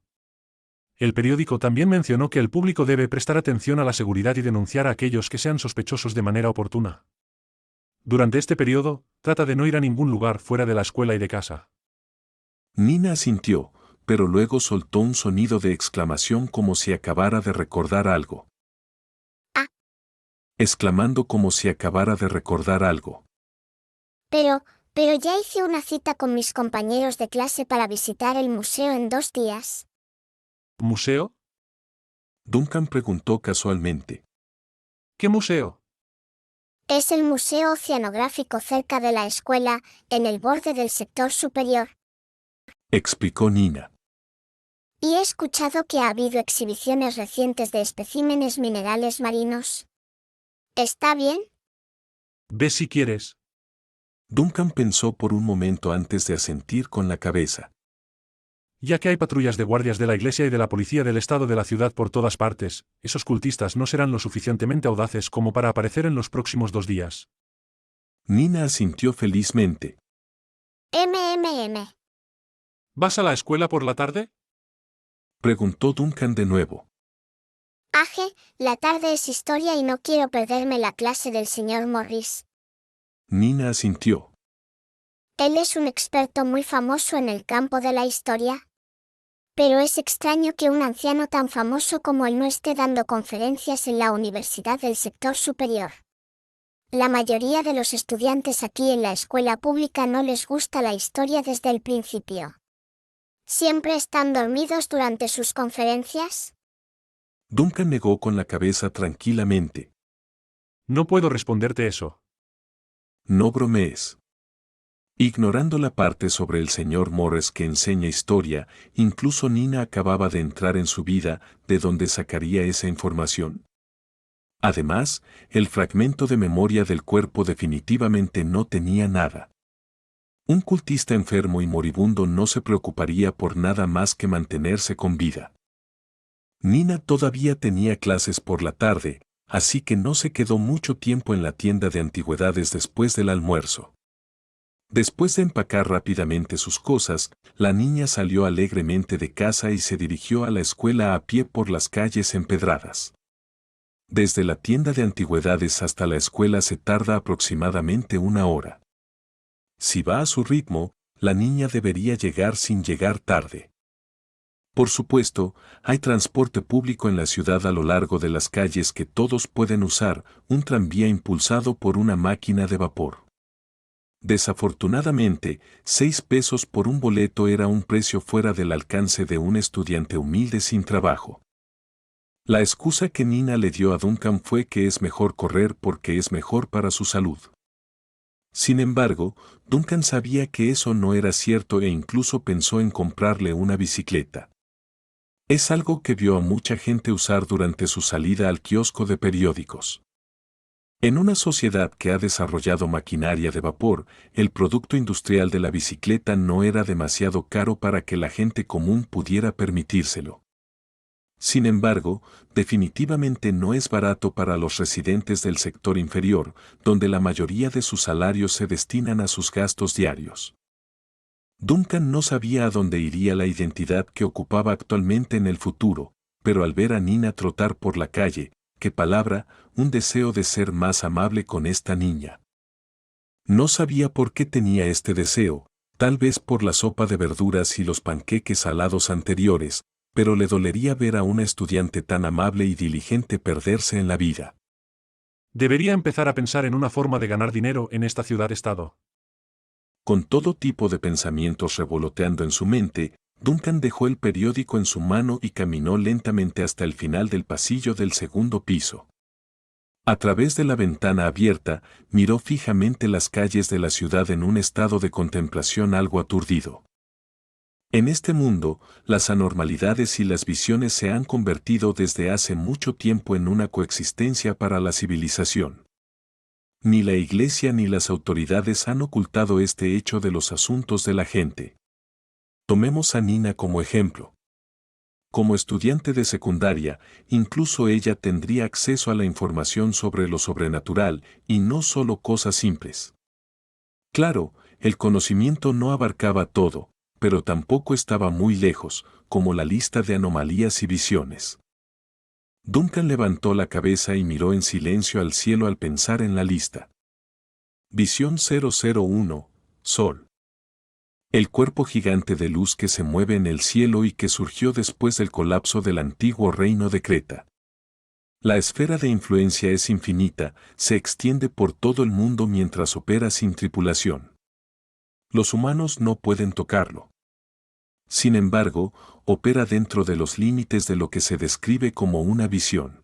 El periódico también mencionó que el público debe prestar atención a la seguridad y denunciar a aquellos que sean sospechosos de manera oportuna. Durante este periodo, trata de no ir a ningún lugar fuera de la escuela y de casa. Nina asintió, pero luego soltó un sonido de exclamación como si acabara de recordar algo. Ah. Exclamando como si acabara de recordar algo. Pero ya hice una cita con mis compañeros de clase para visitar el museo en 2 días. ¿Museo? Duncan preguntó casualmente. ¿Qué museo? Es el Museo Oceanográfico cerca de la escuela, en el borde del sector superior. Explicó Nina. Y he escuchado que ha habido exhibiciones recientes de especímenes minerales marinos. ¿Está bien? Ve si quieres. Duncan pensó por un momento antes de asentir con la cabeza. Ya que hay patrullas de guardias de la iglesia y de la policía del estado de la ciudad por todas partes, esos cultistas no serán lo suficientemente audaces como para aparecer en los próximos 2 días. Nina asintió felizmente. MMM. ¿Vas a la escuela por la tarde? Preguntó Duncan de nuevo. Aje, la tarde es historia y no quiero perderme la clase del señor Morris. Nina asintió. Él es un experto muy famoso en el campo de la historia. Pero es extraño que un anciano tan famoso como él no esté dando conferencias en la universidad del sector superior. La mayoría de los estudiantes aquí en la escuela pública no les gusta la historia desde el principio. ¿Siempre están dormidos durante sus conferencias? Duncan negó con la cabeza tranquilamente. No puedo responderte eso. No bromees. Ignorando la parte sobre el señor Morris que enseña historia, incluso Nina acababa de entrar en su vida, ¿de dónde sacaría esa información? Además, el fragmento de memoria del cuerpo definitivamente no tenía nada. Un cultista enfermo y moribundo no se preocuparía por nada más que mantenerse con vida. Nina todavía tenía clases por la tarde, así que no se quedó mucho tiempo en la tienda de antigüedades después del almuerzo. Después de empacar rápidamente sus cosas, la niña salió alegremente de casa y se dirigió a la escuela a pie por las calles empedradas. Desde la tienda de antigüedades hasta la escuela se tarda aproximadamente 1 hora. Si va a su ritmo, la niña debería llegar sin llegar tarde. Por supuesto, hay transporte público en la ciudad a lo largo de las calles que todos pueden usar, un tranvía impulsado por una máquina de vapor. Desafortunadamente, 6 pesos por un boleto era un precio fuera del alcance de un estudiante humilde sin trabajo. La excusa que Nina le dio a Duncan fue que es mejor correr porque es mejor para su salud. Sin embargo, Duncan sabía que eso no era cierto e incluso pensó en comprarle una bicicleta. Es algo que vio a mucha gente usar durante su salida al kiosco de periódicos. En una sociedad que ha desarrollado maquinaria de vapor, el producto industrial de la bicicleta no era demasiado caro para que la gente común pudiera permitírselo. Sin embargo, definitivamente no es barato para los residentes del sector inferior, donde la mayoría de sus salarios se destinan a sus gastos diarios. Duncan no sabía a dónde iría la identidad que ocupaba actualmente en el futuro, pero al ver a Nina trotar por la calle, qué palabra, un deseo de ser más amable con esta niña. No sabía por qué tenía este deseo, tal vez por la sopa de verduras y los panqueques salados anteriores, pero le dolería ver a una estudiante tan amable y diligente perderse en la vida. Debería empezar a pensar en una forma de ganar dinero en esta ciudad-estado. Con todo tipo de pensamientos revoloteando en su mente, Duncan dejó el periódico en su mano y caminó lentamente hasta el final del pasillo del 2.º piso. A través de la ventana abierta, miró fijamente las calles de la ciudad en un estado de contemplación algo aturdido. En este mundo, las anormalidades y las visiones se han convertido desde hace mucho tiempo en una coexistencia para la civilización. Ni la Iglesia ni las autoridades han ocultado este hecho de los asuntos de la gente. Tomemos a Nina como ejemplo. Como estudiante de secundaria, incluso ella tendría acceso a la información sobre lo sobrenatural y no solo cosas simples. Claro, el conocimiento no abarcaba todo, pero tampoco estaba muy lejos, como la lista de anomalías y visiones. Duncan levantó la cabeza y miró en silencio al cielo al pensar en la lista. Visión 001, Sol. El cuerpo gigante de luz que se mueve en el cielo y que surgió después del colapso del antiguo reino de Creta. La esfera de influencia es infinita, se extiende por todo el mundo mientras opera sin tripulación. Los humanos no pueden tocarlo. Sin embargo, opera dentro de los límites de lo que se describe como una visión.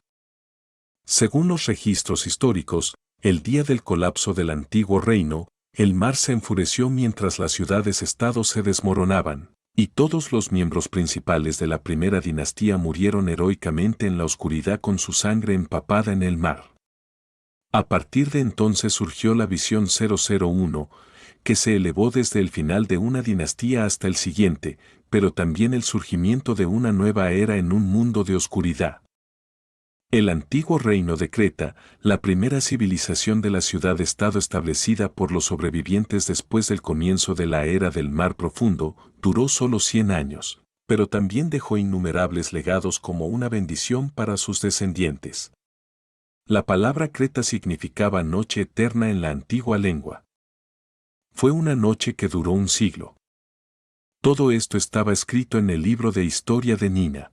Según los registros históricos, el día del colapso del antiguo reino, el mar se enfureció mientras las ciudades-estado se desmoronaban, y todos los miembros principales de la primera dinastía murieron heroicamente en la oscuridad con su sangre empapada en el mar. A partir de entonces surgió la visión 001, que se elevó desde el final de una dinastía hasta el siguiente, pero también el surgimiento de una nueva era en un mundo de oscuridad. El antiguo reino de Creta, la primera civilización de la ciudad-estado establecida por los sobrevivientes después del comienzo de la era del mar profundo, duró solo 100 años, pero también dejó innumerables legados como una bendición para sus descendientes. La palabra Creta significaba noche eterna en la antigua lengua. Fue una noche que duró un siglo. Todo esto estaba escrito en el libro de historia de Nina.